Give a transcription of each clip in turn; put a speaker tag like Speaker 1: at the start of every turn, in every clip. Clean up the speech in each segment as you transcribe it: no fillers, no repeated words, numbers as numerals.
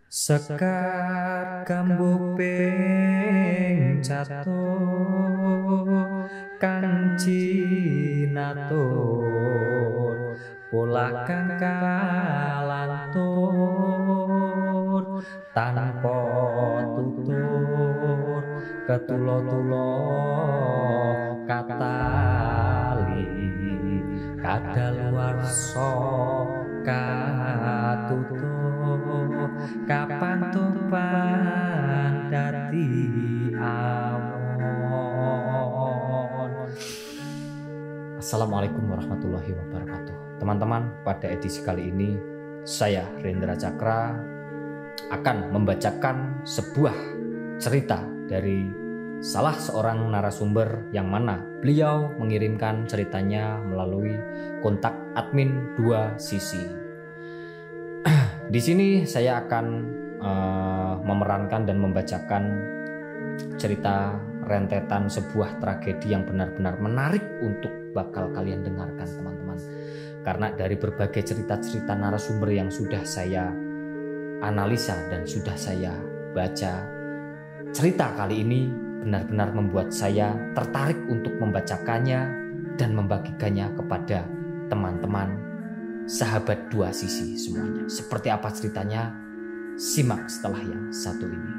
Speaker 1: Sekar kambuk ping catur kanci natur pola kang kalantur tanpa tutur ketulo-tulo katali kadaluwarsa katutup kapan tupan dadi awon. Assalamualaikum warahmatullahi wabarakatuh. Teman-teman, pada edisi kali ini saya Rendra Cakra akan membacakan sebuah cerita dari salah seorang narasumber yang mana beliau mengirimkan ceritanya melalui kontak admin 2 sisi. Di sini saya akan memerankan dan membacakan cerita rentetan sebuah tragedi yang benar-benar menarik untuk bakal kalian dengarkan, teman-teman. Karena dari berbagai cerita-cerita narasumber yang sudah saya analisa dan sudah saya baca, cerita kali ini benar-benar membuat saya tertarik untuk membacakannya dan membagikannya kepada teman-teman sahabat 2 sisi semuanya. Seperti apa ceritanya? Simak setelah yang satu ini.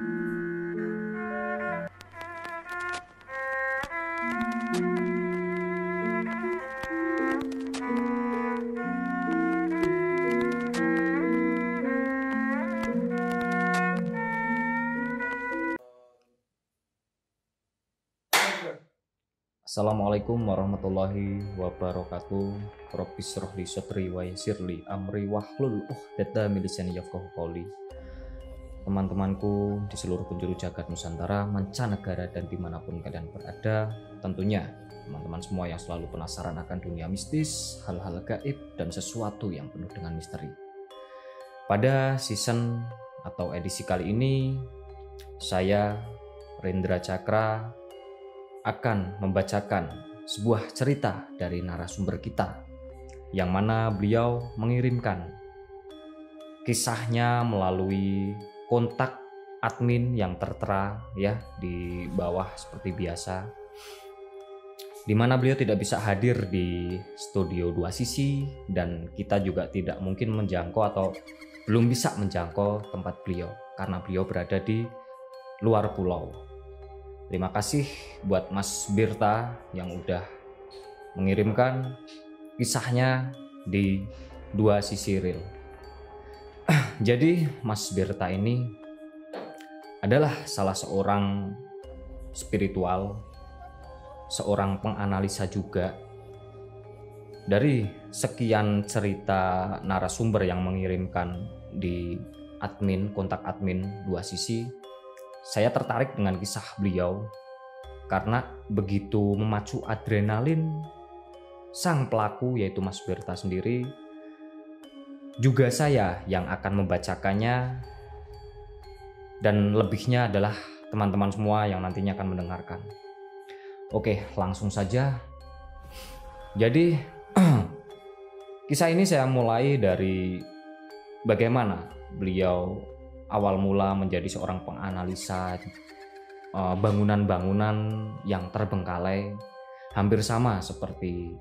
Speaker 1: Assalamualaikum warahmatullahi wabarakatuh. Rabbi shrah li sadri wa yassir li amri wahlul 'uqdatam min lisani yafqahu qawli. Teman-temanku di seluruh penjuru jagat Nusantara, mancanegara dan dimanapun kalian berada, tentunya teman-teman semua yang selalu penasaran akan dunia mistis, hal-hal gaib dan sesuatu yang penuh dengan misteri. Pada season atau edisi kali ini, saya Rendra Cakra akan membacakan sebuah cerita dari narasumber kita yang mana beliau mengirimkan kisahnya melalui kontak admin yang tertera ya di bawah seperti biasa, di mana beliau tidak bisa hadir di studio 2 sisi dan kita juga tidak mungkin menjangkau atau belum bisa menjangkau tempat beliau karena beliau berada di luar pulau. Terima kasih buat Mas Birta yang udah mengirimkan kisahnya di 2 sisi real. Jadi Mas Birta ini adalah salah seorang spiritual, seorang penganalisa juga. Dari sekian cerita narasumber yang mengirimkan di admin, kontak admin 2 sisi, saya tertarik dengan kisah beliau karena begitu memacu adrenalin sang pelaku yaitu Mas Birta sendiri. Juga saya yang akan membacakannya dan lebihnya adalah teman-teman semua yang nantinya akan mendengarkan. Oke, langsung saja. Jadi kisah ini saya mulai dari bagaimana beliau awal mula menjadi seorang penganalisa bangunan-bangunan yang terbengkalai, hampir sama seperti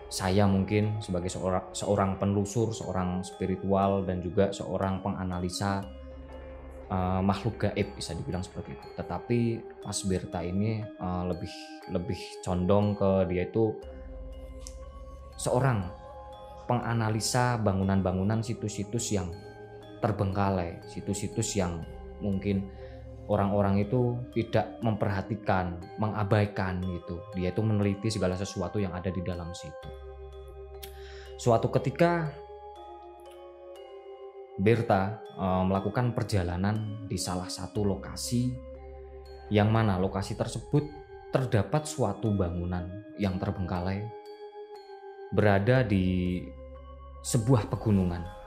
Speaker 1: saya mungkin sebagai seorang penelusur, seorang spiritual dan juga seorang penganalisa makhluk gaib, bisa dibilang seperti itu. Tetapi Mas Birta ini lebih condong ke dia itu seorang penganalisa bangunan-bangunan, situs-situs yang terbengkalai, situs-situs yang mungkin orang-orang itu tidak memperhatikan, mengabaikan gitu. Dia itu meneliti segala sesuatu yang ada di dalam situ. Suatu ketika Birta melakukan perjalanan di salah satu lokasi yang mana lokasi tersebut terdapat suatu bangunan yang terbengkalai berada di sebuah pegunungan.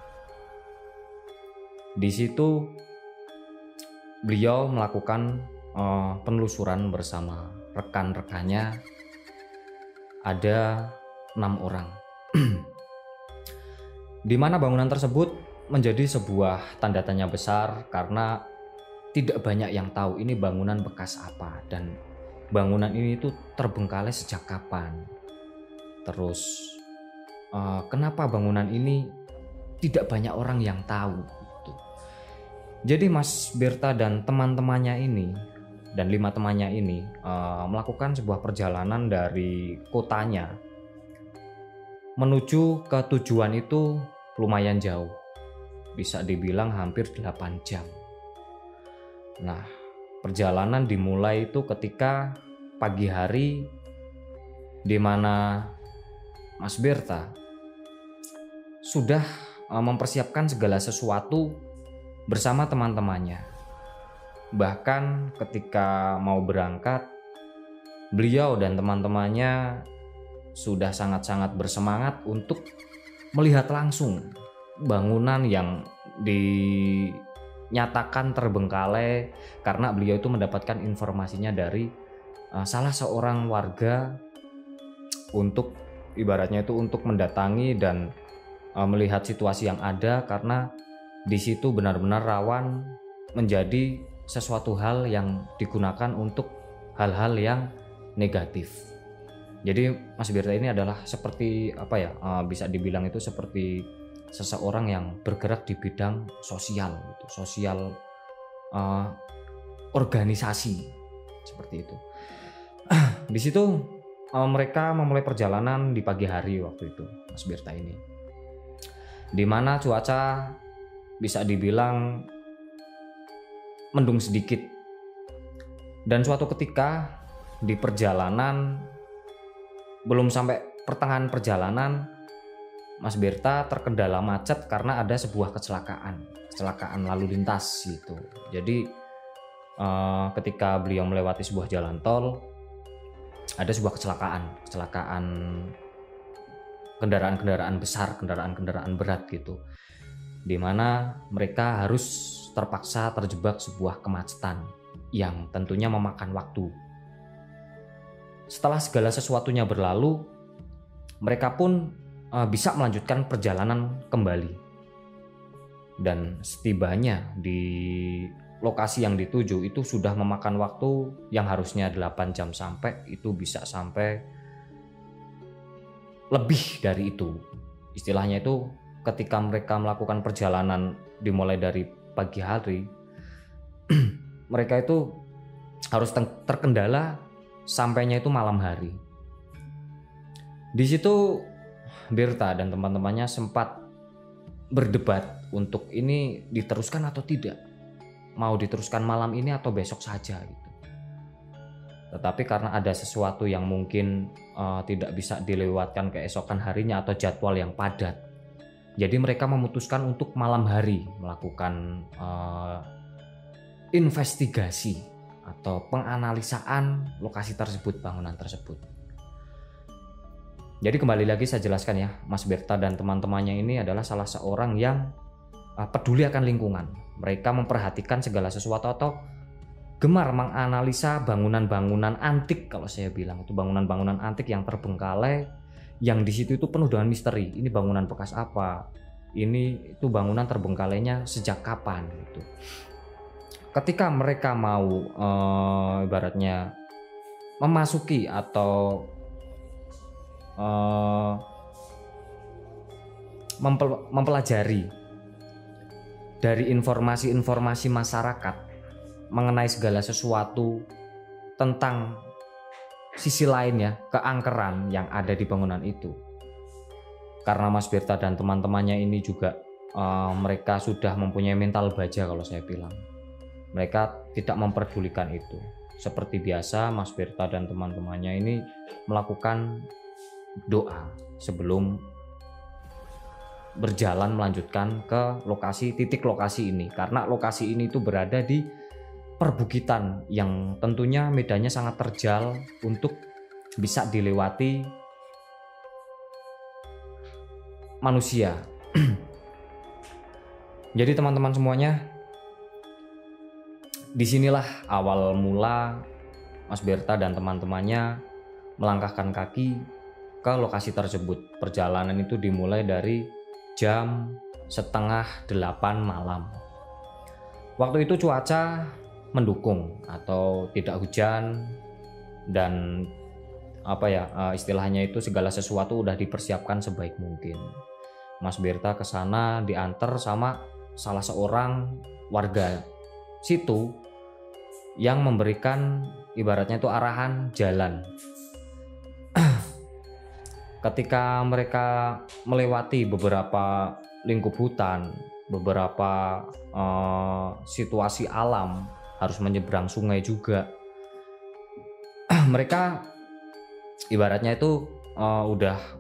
Speaker 1: Di situ beliau melakukan penelusuran bersama rekan-rekannya. Ada 6 orang. Di mana bangunan tersebut menjadi sebuah tanda tanya besar karena tidak banyak yang tahu ini bangunan bekas apa dan bangunan ini tuh terbengkalai sejak kapan. Terus kenapa bangunan ini tidak banyak orang yang tahu gitu. Jadi Mas Berta dan teman-temannya ini dan 5 temannya ini melakukan sebuah perjalanan dari kotanya menuju ke tujuan itu lumayan jauh. Bisa dibilang hampir 8 jam. Nah, perjalanan dimulai itu ketika pagi hari di mana Mas Berta sudah mempersiapkan segala sesuatu bersama teman-temannya. Bahkan ketika mau berangkat, beliau dan teman-temannya sudah sangat-sangat bersemangat untuk melihat langsung bangunan yang dinyatakan terbengkalai karena beliau itu mendapatkan informasinya dari salah seorang warga untuk ibaratnya itu untuk mendatangi dan melihat situasi yang ada karena di situ benar-benar rawan menjadi sesuatu hal yang digunakan untuk hal-hal yang negatif. Jadi Mas Berta ini adalah seperti apa ya, bisa dibilang itu seperti seseorang yang bergerak di bidang sosial gitu, sosial organisasi seperti itu. Di situ mereka memulai perjalanan di pagi hari waktu itu Mas Berta ini, dimana cuaca bisa dibilang mendung sedikit. Dan suatu ketika di perjalanan, belum sampai pertengahan perjalanan, Mas Berta terkendala macet karena ada sebuah kecelakaan lalu lintas gitu. Jadi ketika beliau melewati sebuah jalan tol, ada sebuah kecelakaan kendaraan-kendaraan besar, kendaraan-kendaraan berat gitu, dimana mereka harus terpaksa terjebak sebuah kemacetan yang tentunya memakan waktu. Setelah segala sesuatunya berlalu, mereka pun bisa melanjutkan perjalanan kembali. Dan setibanya di lokasi yang dituju itu sudah memakan waktu yang harusnya 8 jam sampai, itu bisa sampai lebih dari itu. Istilahnya itu ketika mereka melakukan perjalanan dimulai dari pagi hari, mereka itu harus terkendala sampainya itu malam hari. Di situ Berta dan teman-temannya sempat berdebat untuk ini diteruskan atau tidak, mau diteruskan malam ini atau besok saja gitu. Tetapi karena ada sesuatu yang mungkin tidak bisa dilewatkan keesokan harinya atau jadwal yang padat, jadi mereka memutuskan untuk malam hari melakukan investigasi atau penganalisaan lokasi tersebut, bangunan tersebut. Jadi kembali lagi saya jelaskan ya, Mas Berta dan teman-temannya ini adalah salah seorang yang peduli akan lingkungan. Mereka memperhatikan segala sesuatu atau gemar menganalisa bangunan-bangunan antik, kalau saya bilang itu bangunan-bangunan antik yang terbengkalai, yang di situ itu penuh dengan misteri. Ini bangunan bekas apa? Ini itu bangunan terbengkalainya sejak kapan gitu. Ketika mereka mau ibaratnya memasuki atau mempelajari dari informasi-informasi masyarakat mengenai segala sesuatu tentang sisi lainnya, keangkeran yang ada di bangunan itu. Karena Mas Berta dan teman-temannya ini juga mereka sudah mempunyai mental baja, kalau saya bilang. Mereka tidak memperdulikan itu. Seperti biasa, Mas Berta dan teman-temannya ini melakukan doa sebelum berjalan melanjutkan ke titik lokasi ini, karena lokasi ini itu berada di perbukitan yang tentunya medannya sangat terjal untuk bisa dilewati manusia. Jadi teman-teman semuanya, disinilah awal mula Mas Berta dan teman-temannya melangkahkan kaki ke lokasi tersebut. Perjalanan itu dimulai dari jam 7:30 malam. Waktu itu cuaca mendukung atau tidak hujan, dan istilahnya itu segala sesuatu udah dipersiapkan sebaik mungkin. Mas Berta ke sana diantar sama salah seorang warga situ yang memberikan ibaratnya itu arahan jalan. Ketika mereka melewati beberapa lingkup hutan, beberapa situasi alam, harus menyeberang sungai juga, mereka ibaratnya itu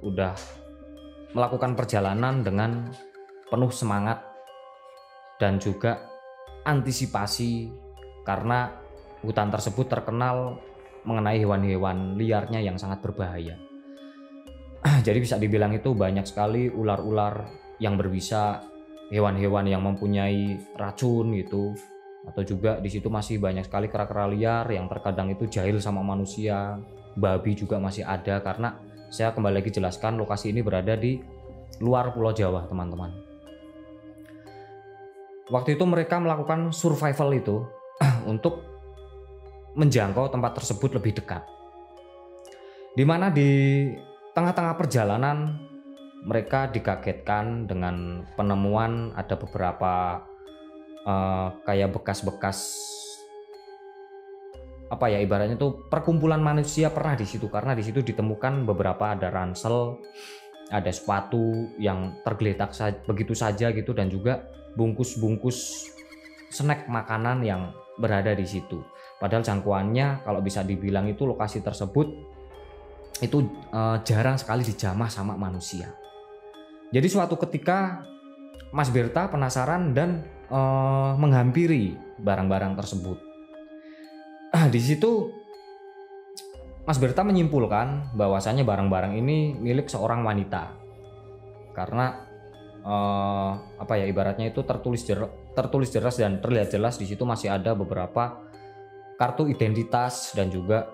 Speaker 1: udah melakukan perjalanan dengan penuh semangat dan juga antisipasi, karena hutan tersebut terkenal mengenai hewan-hewan liarnya yang sangat berbahaya. Jadi bisa dibilang itu banyak sekali ular-ular yang berbisa, hewan-hewan yang mempunyai racun gitu, atau juga di situ masih banyak sekali kera-kera liar yang terkadang itu jahil sama manusia. Babi juga masih ada, karena saya kembali lagi jelaskan lokasi ini berada di luar Pulau Jawa, teman-teman. Waktu itu mereka melakukan survival itu untuk menjangkau tempat tersebut lebih dekat. Dimana di tengah-tengah perjalanan mereka dikagetkan dengan penemuan ada beberapa kayak bekas-bekas ibaratnya itu perkumpulan manusia pernah di situ, karena di situ ditemukan beberapa ada ransel, ada sepatu yang tergeletak begitu saja gitu, dan juga bungkus-bungkus snack makanan yang berada di situ. Padahal jangkauannya kalau bisa dibilang itu lokasi tersebut itu jarang sekali dijamah sama manusia. Jadi suatu ketika Mas Berta penasaran dan menghampiri barang-barang tersebut. Di situ Mas Berta menyimpulkan bahwasanya barang-barang ini milik seorang wanita, karena ibaratnya itu tertulis jelas dan terlihat jelas di situ masih ada beberapa kartu identitas dan juga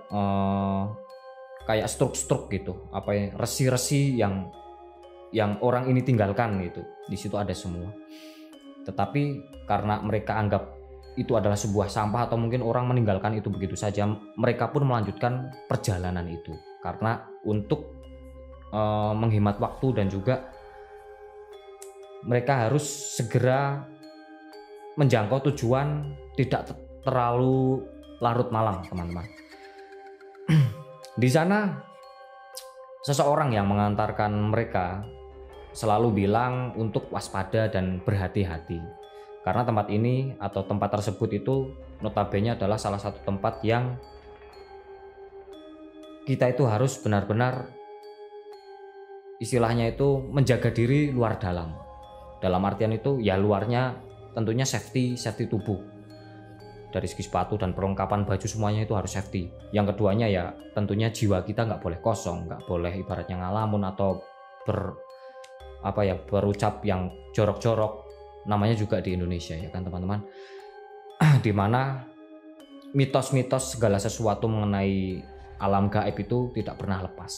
Speaker 1: kayak struk-struk gitu, resi-resi yang orang ini tinggalkan gitu. Di situ ada semua. Tetapi karena mereka anggap itu adalah sebuah sampah atau mungkin orang meninggalkan itu begitu saja, mereka pun melanjutkan perjalanan itu karena untuk menghemat waktu, dan juga mereka harus segera menjangkau tujuan, tidak terlalu larut malam, teman-teman. Di sana seseorang yang mengantarkan mereka selalu bilang untuk waspada dan berhati-hati, karena tempat ini atau tempat tersebut itu notabene adalah salah satu tempat yang kita itu harus benar-benar istilahnya itu menjaga diri luar dalam. Dalam artian itu ya luarnya tentunya safety tubuh, dari segi sepatu dan perlengkapan baju semuanya itu harus safety. Yang keduanya ya tentunya jiwa kita nggak boleh kosong, nggak boleh ibaratnya ngalamun atau berucap yang jorok-jorok, namanya juga di Indonesia ya kan teman-teman, dimana mitos-mitos segala sesuatu mengenai alam gaib itu tidak pernah lepas,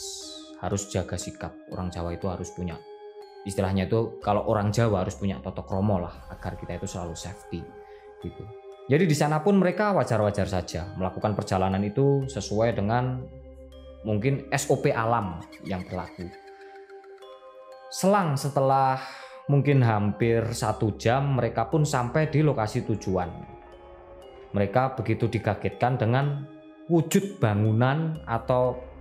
Speaker 1: harus jaga sikap. Orang Jawa itu harus punya istilahnya itu, kalau orang Jawa harus punya toto kromo lah, agar kita itu selalu safety gitu. Jadi di sana pun mereka wajar-wajar saja melakukan perjalanan itu sesuai dengan mungkin SOP alam yang berlaku. Selang setelah mungkin hampir 1 jam mereka pun sampai di lokasi tujuan. Mereka begitu dikagetkan dengan wujud bangunan atau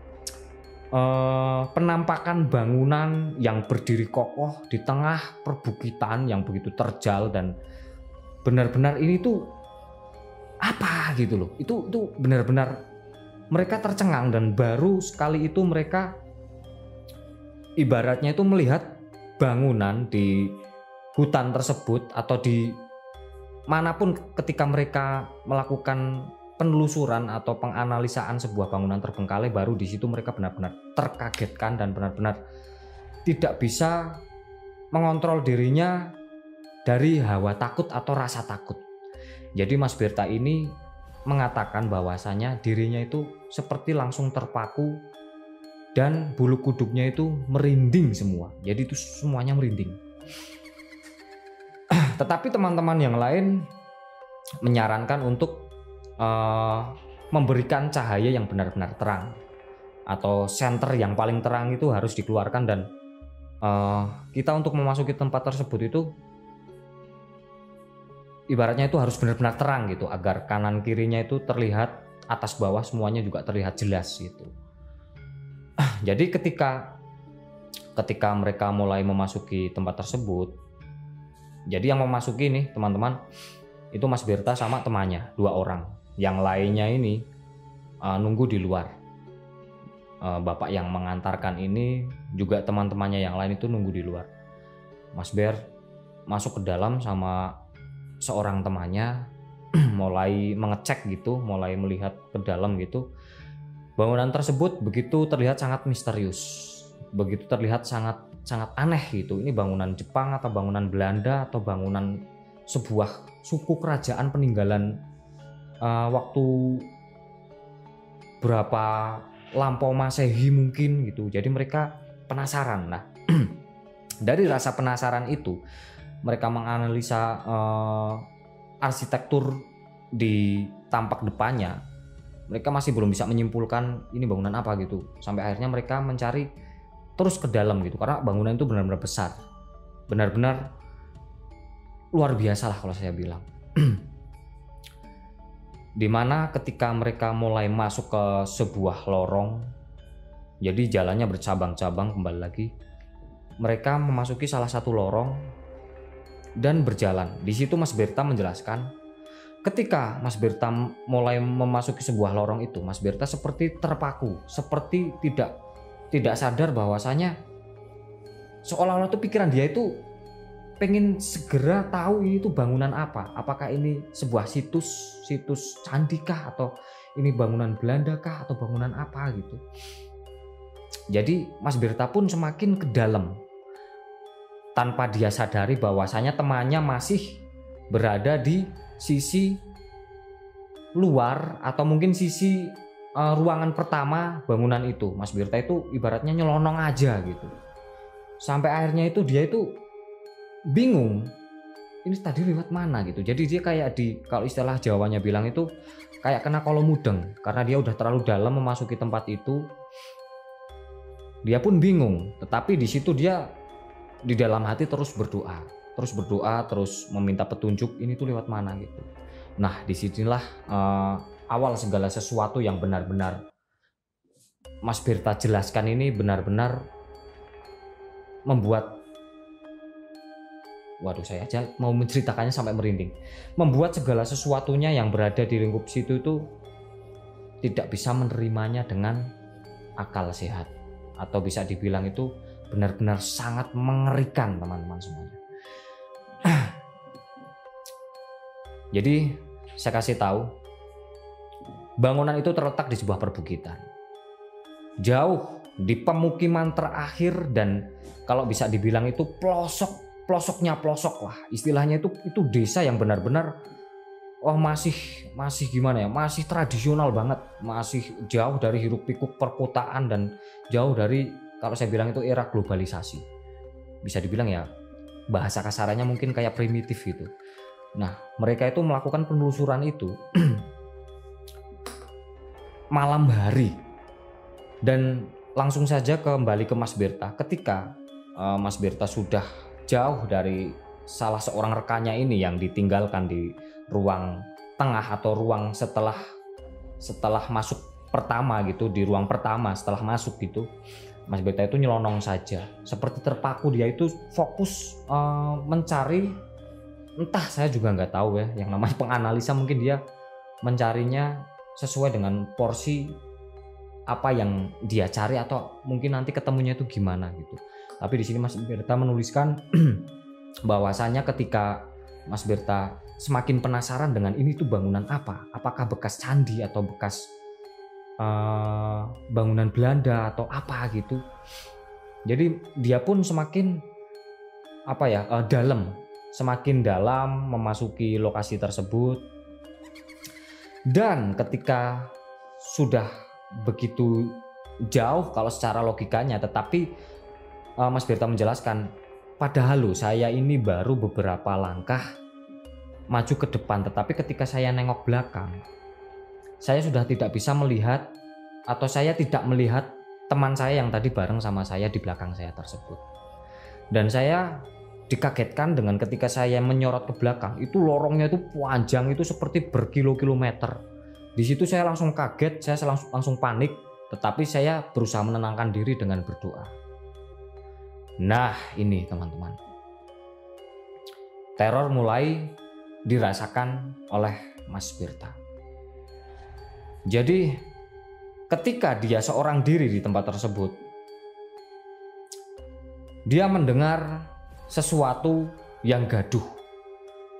Speaker 1: penampakan bangunan yang berdiri kokoh di tengah perbukitan yang begitu terjal, dan benar-benar ini tuh apa gitu loh. Itu benar-benar mereka tercengang, dan baru sekali itu mereka ibaratnya itu melihat bangunan di hutan tersebut atau di manapun ketika mereka melakukan penelusuran atau penganalisaan sebuah bangunan terbengkalai, baru di situ mereka benar-benar terkagetkan dan benar-benar tidak bisa mengontrol dirinya dari hawa takut atau rasa takut. Jadi Mas Berta ini mengatakan bahwasanya dirinya itu seperti langsung terpaku dan bulu kuduknya itu merinding semua. Jadi itu semuanya merinding. Tetapi teman-teman yang lain menyarankan untuk memberikan cahaya yang benar-benar terang, atau senter yang paling terang itu harus dikeluarkan, dan kita untuk memasuki tempat tersebut itu ibaratnya itu harus benar-benar terang gitu, agar kanan kirinya itu terlihat, atas bawah semuanya juga terlihat jelas gitu. Jadi ketika mereka mulai memasuki tempat tersebut, jadi yang memasuki nih teman-teman itu Mas Berta sama temannya 2 orang, yang lainnya ini nunggu di luar. Bapak yang mengantarkan ini juga teman-temannya yang lain itu nunggu di luar. Mas Ber masuk ke dalam sama seorang temannya, mulai mengecek gitu, mulai melihat ke dalam gitu. Bangunan tersebut begitu terlihat sangat misterius, begitu terlihat sangat aneh gitu. Ini bangunan Jepang atau bangunan Belanda atau bangunan sebuah suku kerajaan peninggalan waktu berapa lampau Masehi mungkin gitu. Jadi mereka penasaran. Nah, dari rasa penasaran itu mereka menganalisa arsitektur di tampak depannya. Mereka masih belum bisa menyimpulkan ini bangunan apa gitu. Sampai akhirnya mereka mencari terus ke dalam gitu, karena bangunan itu benar-benar besar, benar-benar luar biasa lah kalau saya bilang. Dimana ketika mereka mulai masuk ke sebuah lorong, jadi jalannya bercabang-cabang kembali lagi. Mereka memasuki salah satu lorong dan berjalan. Di situ Mas Berta menjelaskan, ketika Mas Berta mulai memasuki sebuah lorong itu, Mas Berta seperti terpaku, seperti tidak sadar bahwasanya seolah-olah tuh pikiran dia itu pengen segera tahu ini tuh bangunan apa. Apakah ini sebuah situs candi kah, atau ini bangunan Belanda kah, atau bangunan apa gitu. Jadi Mas Berta pun semakin ke dalam, tanpa dia sadari bahwasanya temannya masih berada di sisi luar atau mungkin sisi ruangan pertama bangunan itu. Mas Berta itu ibaratnya nyelonong aja gitu. Sampai akhirnya itu dia itu bingung, ini tadi lewat mana gitu. Jadi dia kayak kalau istilah Jawanya bilang itu kayak kena kolom mudeng, karena dia udah terlalu dalam memasuki tempat itu. Dia pun bingung, tetapi di situ dia di dalam hati terus berdoa, terus meminta petunjuk ini tuh lewat mana gitu. Nah, disinilah awal segala sesuatu yang benar-benar Mas Berta jelaskan ini benar-benar membuat, waduh saya aja mau menceritakannya sampai merinding. Membuat segala sesuatunya yang berada di lingkup situ itu tidak bisa menerimanya dengan akal sehat, atau bisa dibilang itu benar-benar sangat mengerikan teman-teman semuanya. Jadi saya kasih tahu, bangunan itu terletak di sebuah perbukitan, jauh di pemukiman terakhir, dan kalau bisa dibilang itu pelosoknya pelosok lah istilahnya. Itu desa yang benar-benar masih gimana ya, masih tradisional banget, masih jauh dari hiruk pikuk perkotaan, dan jauh dari, kalau saya bilang itu era globalisasi. Bisa dibilang ya bahasa kasarannya mungkin kayak primitif gitu. Nah, mereka itu melakukan penelusuran itu malam hari, dan langsung saja kembali ke Mas Berta. Ketika Mas Berta sudah jauh dari salah seorang rekannya ini yang ditinggalkan di ruang tengah atau ruang setelah masuk pertama gitu, di ruang pertama setelah masuk gitu, Mas Berta itu nyelonong saja, seperti terpaku. Dia itu fokus mencari, entah saya juga nggak tahu ya, yang namanya penganalisa mungkin dia mencarinya sesuai dengan porsi apa yang dia cari, atau mungkin nanti ketemunya itu gimana gitu. Tapi di sini Mas Berta menuliskan bahwasanya ketika Mas Berta semakin penasaran dengan ini tuh bangunan apa, apakah bekas candi atau bekas bangunan Belanda atau apa gitu. Jadi dia pun semakin semakin dalam memasuki lokasi tersebut. Dan ketika sudah begitu jauh kalau secara logikanya, tetapi Mas Berta menjelaskan padahal loh saya ini baru beberapa langkah maju ke depan, tetapi ketika saya nengok belakang, saya sudah tidak bisa melihat atau saya tidak melihat teman saya yang tadi bareng sama saya di belakang saya tersebut. Dan saya dikagetkan dengan ketika saya menyorot ke belakang, itu lorongnya itu panjang, itu seperti berkilo-kilometer. Di situ saya langsung kaget, saya langsung panik, tetapi saya berusaha menenangkan diri dengan berdoa. Nah, ini teman-teman. Teror mulai dirasakan oleh Mas Birta. Jadi, ketika dia seorang diri di tempat tersebut, dia mendengar sesuatu yang gaduh,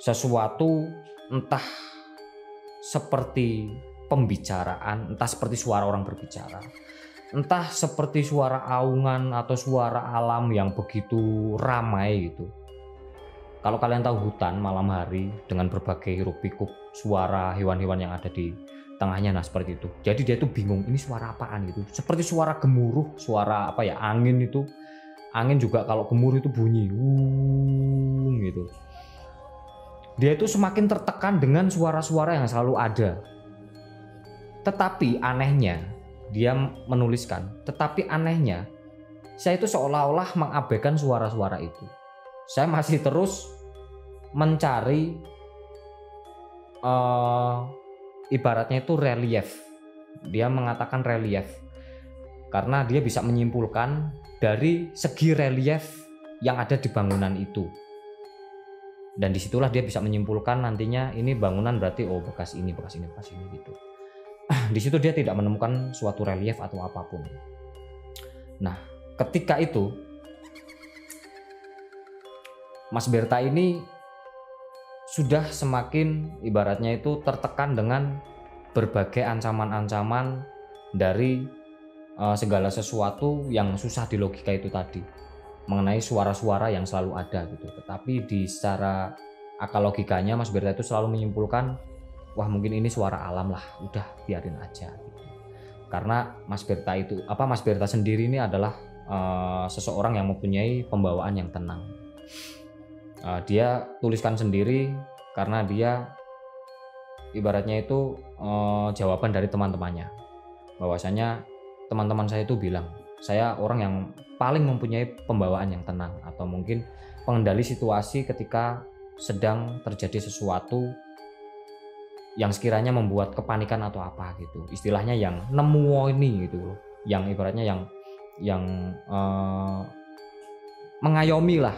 Speaker 1: sesuatu entah seperti pembicaraan, entah seperti suara orang berbicara, entah seperti suara aungan atau suara alam yang begitu ramai gitu. Kalau kalian tahu hutan malam hari dengan berbagai hiruk pikuk suara hewan-hewan yang ada di tengahnya, nah seperti itu. Jadi dia tuh bingung, ini suara apaan gitu. Seperti suara gemuruh, suara apa ya, angin itu. Angin juga kalau gemuruh itu bunyi gitu. Dia itu semakin tertekan dengan suara-suara yang selalu ada. Tetapi anehnya, dia menuliskan, tetapi anehnya saya itu seolah-olah mengabaikan suara-suara itu. Saya masih terus mencari ibaratnya itu relief. Dia mengatakan relief karena dia bisa menyimpulkan dari segi relief yang ada di bangunan itu. Dan disitulah dia bisa menyimpulkan nantinya ini bangunan berarti oh bekas ini gitu. Di situ dia tidak menemukan suatu relief atau apapun. Nah, ketika itu Mas Birta ini sudah semakin ibaratnya itu tertekan dengan berbagai ancaman-ancaman dari segala sesuatu yang susah dilogika itu tadi, mengenai suara-suara yang selalu ada gitu. Tetapi di secara akal logikanya Mas Birta itu selalu menyimpulkan, wah mungkin ini suara alam lah, udah biarin aja gitu. Karena Mas Birta sendiri ini adalah seseorang yang mempunyai pembawaan yang tenang. Dia tuliskan sendiri karena dia ibaratnya itu jawaban dari teman-temannya, bahwasanya teman-teman saya itu bilang saya orang yang paling mempunyai pembawaan yang tenang, atau mungkin pengendali situasi ketika sedang terjadi sesuatu yang sekiranya membuat kepanikan atau apa gitu, istilahnya yang nemu ini gitu, yang ibaratnya yang mengayomi lah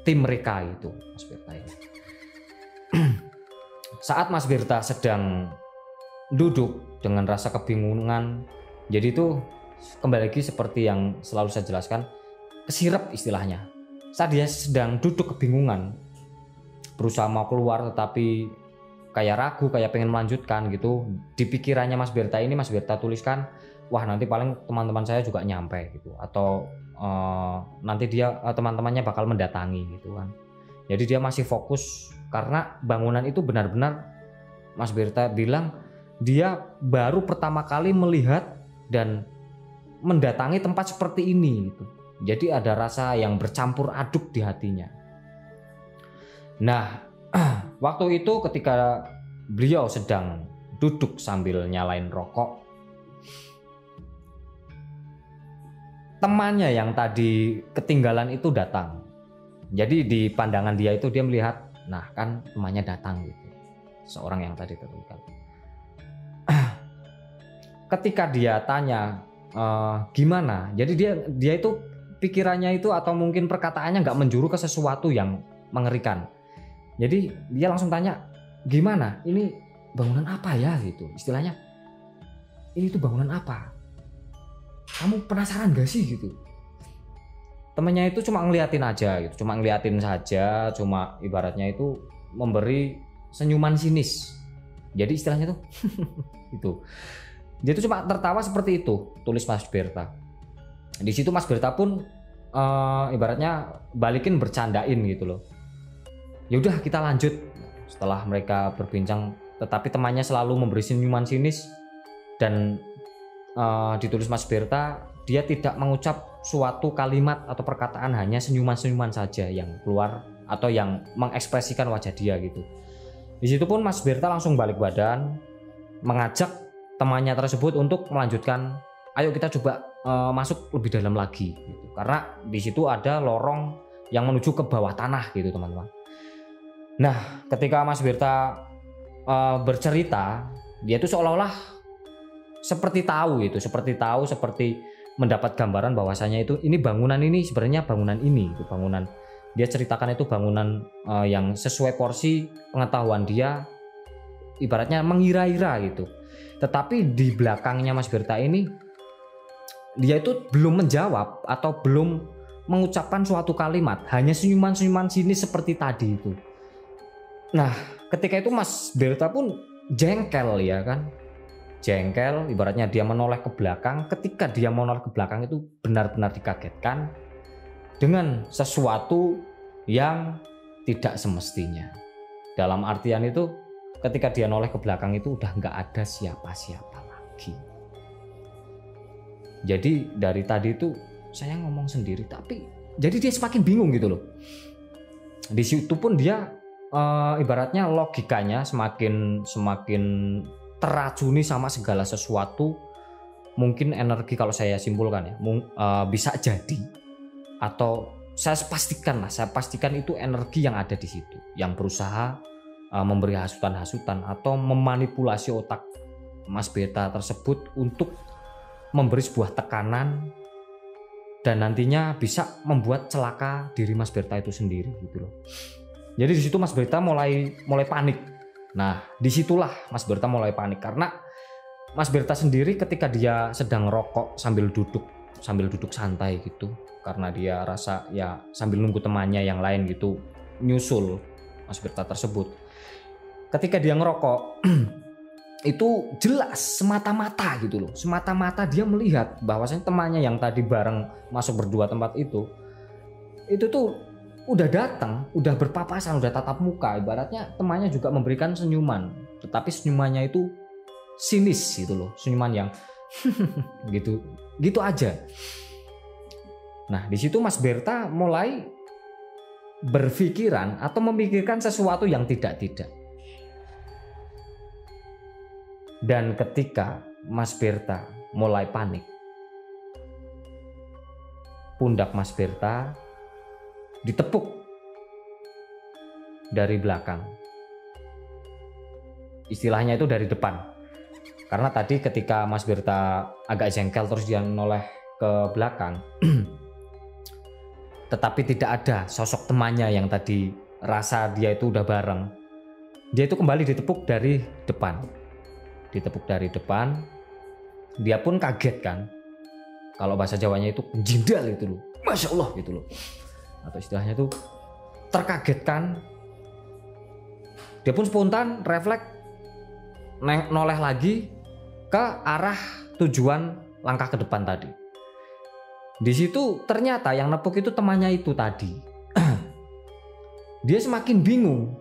Speaker 1: tim mereka itu Mas Birta ini. Saat Mas Birta sedang duduk dengan rasa kebingungan, jadi itu kembali lagi seperti yang selalu saya jelaskan, kesirep istilahnya. Saat dia sedang duduk kebingungan, berusaha mau keluar tetapi kayak ragu, kayak pengen melanjutkan gitu, di pikirannya Mas Birta ini, Mas Birta tuliskan, wah nanti paling teman-teman saya juga nyampe gitu, atau nanti dia teman-temannya bakal mendatangi gitu kan. Jadi dia masih fokus karena bangunan itu benar-benar Mas Birta bilang dia baru pertama kali melihat dan mendatangi tempat seperti ini gitu. Jadi ada rasa yang bercampur aduk di hatinya. Nah, waktu itu ketika beliau sedang duduk sambil nyalain rokok, temannya yang tadi ketinggalan itu datang. Jadi di pandangan dia itu dia melihat, nah kan temannya datang gitu, seorang yang tadi tertinggal. Ketika dia tanya gimana, jadi dia itu pikirannya itu atau mungkin perkataannya nggak menjuru ke sesuatu yang mengerikan. Jadi dia langsung tanya, gimana? Ini bangunan apa ya gitu, istilahnya. Ini tuh bangunan apa? Kamu penasaran gak sih gitu? Temennya itu cuma ngeliatin aja gitu, cuma ngeliatin saja, cuma ibaratnya itu memberi senyuman sinis. Jadi istilahnya tuh itu. Dia tuh cuma tertawa seperti itu, tulis Mas Birta. Di situ Mas Birta pun ibaratnya balikin bercandain gitu loh. Ya udah kita lanjut. Setelah mereka berbincang, tetapi temannya selalu memberi senyuman sinis dan ditulis Mas Birta, dia tidak mengucap suatu kalimat atau perkataan, hanya senyuman-senyuman saja yang keluar atau yang mengekspresikan wajah dia gitu. Di situ pun Mas Berta langsung balik badan, mengajak temannya tersebut untuk melanjutkan, ayo kita coba masuk lebih dalam lagi gitu. Karena di situ ada lorong yang menuju ke bawah tanah gitu teman-teman. Nah, ketika Mas Berta bercerita, dia itu seolah-olah seperti mendapat gambaran bahwasanya itu ini bangunan ini sebenarnya bangunan ini, itu bangunan. Dia ceritakan itu bangunan yang sesuai porsi pengetahuan dia, ibaratnya mengira-ira gitu. Tetapi di belakangnya Mas Berta ini, dia itu belum menjawab atau belum mengucapkan suatu kalimat, hanya senyuman-senyuman sini seperti tadi itu. Nah, ketika itu Mas Berta pun jengkel ya kan, jengkel, ibaratnya dia menoleh ke belakang. Ketika dia menoleh ke belakang itu benar-benar dikagetkan dengan sesuatu yang tidak semestinya. Dalam artian itu, ketika dia noleh ke belakang itu udah nggak ada siapa-siapa lagi. Jadi dari tadi itu saya ngomong sendiri, tapi jadi dia semakin bingung gitu loh. Di situ pun dia ibaratnya logikanya semakin teracuni sama segala sesuatu. Mungkin energi, kalau saya simpulkan ya, bisa jadi, atau saya pastikan itu energi yang ada di situ yang berusaha memberi hasutan-hasutan atau memanipulasi otak Mas Berta tersebut untuk memberi sebuah tekanan dan nantinya bisa membuat celaka diri Mas Berta itu sendiri gitu loh. Jadi di situ Mas Berta mulai panik. Nah, disitulah Mas Berta mulai panik karena Mas Berta sendiri ketika dia sedang rokok sambil duduk santai gitu, karena dia rasa ya sambil nunggu temannya yang lain gitu nyusul Mas Berta tersebut. Ketika dia ngerokok itu jelas semata-mata gitu loh, semata-mata dia melihat bahwasanya temannya yang tadi bareng masuk berdua tempat itu tuh udah datang, udah berpapasan, udah tatap muka. Ibaratnya temannya juga memberikan senyuman, tetapi senyumannya itu sinis gitu loh, senyuman yang gitu aja. Nah, di situ Mas Berta mulai berpikiran atau memikirkan sesuatu yang tidak-tidak. Dan ketika Mas Berta mulai panik, pundak Mas Berta ditepuk dari belakang. Istilahnya itu dari depan. Karena tadi ketika Mas Berta agak jengkel terus dia noleh ke belakang, tetapi tidak ada sosok temannya yang tadi rasa dia itu udah bareng. Dia itu kembali ditepuk dari depan. Ditepuk dari depan, dia pun kaget kan. Kalau bahasa Jawanya itu jindal itu loh, Masya Allah gitu loh. Atau istilahnya itu terkagetkan. Dia pun spontan refleks noleh lagi ke arah tujuan langkah ke depan tadi. Di situ ternyata yang nepuk itu temannya itu tadi. Dia semakin bingung.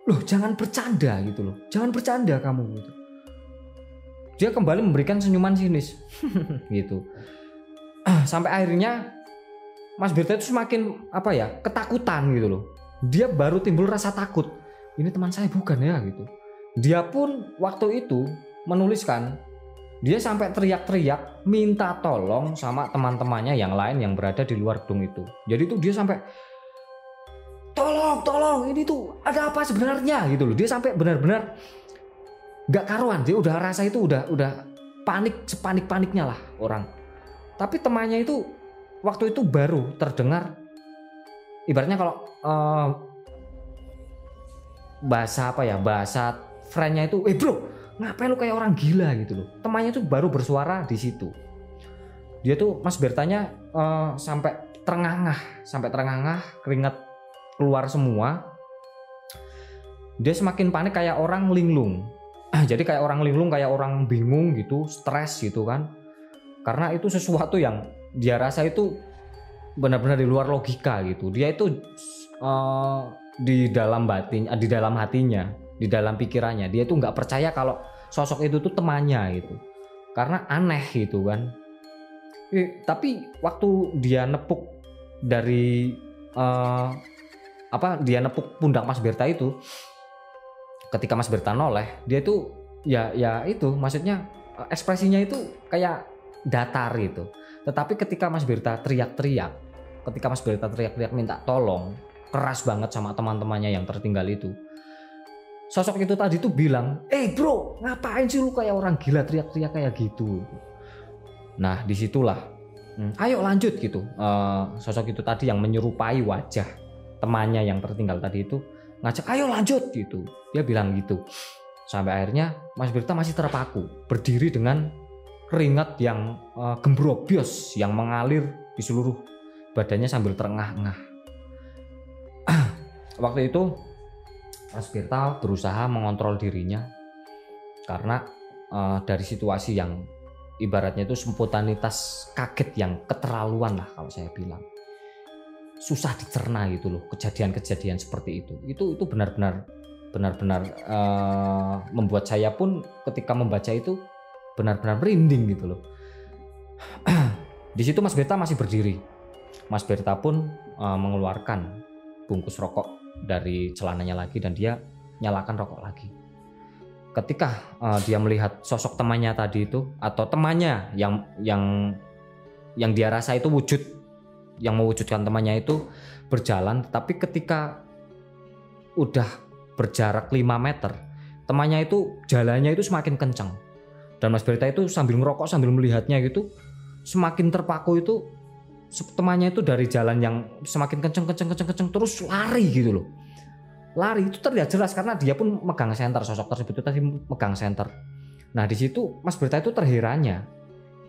Speaker 1: Loh, jangan bercanda gitu loh. Jangan bercanda kamu gitu. Dia kembali memberikan senyuman sinis gitu. Sampai akhirnya Mas Berta itu semakin ketakutan gitu loh. Dia baru timbul rasa takut. Ini teman saya bukan ya gitu. Dia pun waktu itu menuliskan, dia sampai teriak-teriak minta tolong sama teman-temannya yang lain yang berada di luar gedung itu. Jadi tuh dia sampai tolong ini tuh ada apa sebenarnya gitu loh. Dia sampai benar-benar gak karuan, dia udah rasa itu udah panik, sepanik-paniknya lah orang. Tapi temannya itu waktu itu baru terdengar, ibaratnya kalau bahasa friendnya itu, bro, ngapain lu kayak orang gila gitu loh. Temannya itu baru bersuara di situ. Dia tuh Mas Bertanya sampai terengah-engah, keringat keluar semua. Dia semakin panik kayak orang linglung. Jadi kayak orang linglung, kayak orang bingung gitu, stres gitu kan. Karena itu sesuatu yang dia rasa itu benar-benar di luar logika gitu. Dia itu di dalam hatinya, di dalam pikirannya, dia itu nggak percaya kalau sosok itu tuh temannya gitu. Karena aneh gitu kan. Tapi waktu dia nepuk dari dia nepuk pundak Mas Berta itu, ketika Mas Berta noleh, dia itu ya itu maksudnya ekspresinya itu kayak datar gitu. Tetapi ketika Mas Berta teriak-teriak minta tolong keras banget sama teman-temannya yang tertinggal itu, sosok itu tadi tuh bilang, bro, ngapain sih lu kayak orang gila teriak-teriak kayak gitu. Nah disitulah ayo lanjut gitu. Sosok itu tadi yang menyerupai wajah temannya yang tertinggal tadi itu ngajak ayo lanjut gitu, dia bilang gitu. Sampai akhirnya Mas Berta masih terpaku berdiri dengan keringat yang gembrobios yang mengalir di seluruh badannya sambil terengah-engah. Waktu itu Mas Berta berusaha mengontrol dirinya karena dari situasi yang ibaratnya itu spontanitas kaget yang keterlaluan lah kalau saya bilang. Susah dicerna gitu loh kejadian-kejadian seperti itu. Itu benar-benar membuat saya pun ketika membaca itu benar-benar merinding gitu loh. Di situ Mas Berta masih berdiri. Mas Berta pun mengeluarkan bungkus rokok dari celananya lagi dan dia nyalakan rokok lagi. Ketika dia melihat sosok temannya tadi itu atau temannya yang dia rasa itu wujud, yang mewujudkan temannya itu berjalan, tapi ketika udah berjarak 5 meter, temannya itu jalannya itu semakin kencang. Dan Mas Berta itu sambil ngerokok sambil melihatnya gitu, semakin terpaku itu temannya itu dari jalan yang semakin kenceng terus lari gitu loh. Lari itu terlihat jelas karena dia pun megang senter, sosok tersebut itu tadi megang senter. Nah di situ Mas Berta itu terherannya,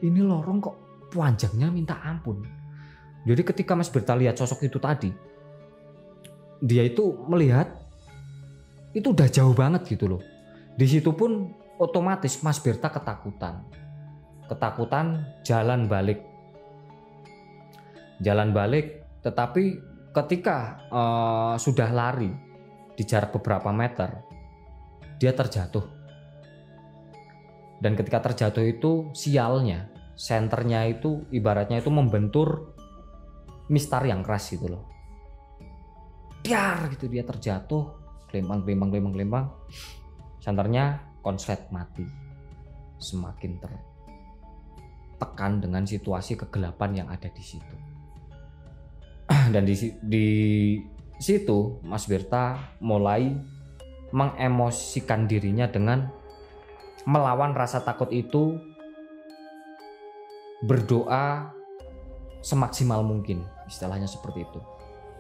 Speaker 1: ini lorong kok panjangnya minta ampun. Jadi ketika Mas Berta lihat sosok itu tadi, dia itu melihat itu udah jauh banget gitu loh. Di situ pun otomatis Mas Berta ketakutan jalan balik. Tetapi ketika sudah lari di jarak beberapa meter, dia terjatuh. Dan ketika terjatuh itu sialnya, senternya itu ibaratnya itu membentur mistar yang keras gitu loh. Biar gitu dia terjatuh, gelembang. Senternya konslet mati. Semakin tertekan dengan situasi kegelapan yang ada di situ. Dan di situ Mas Berta mulai mengemosikan dirinya dengan melawan rasa takut itu, berdoa semaksimal mungkin, istilahnya seperti itu,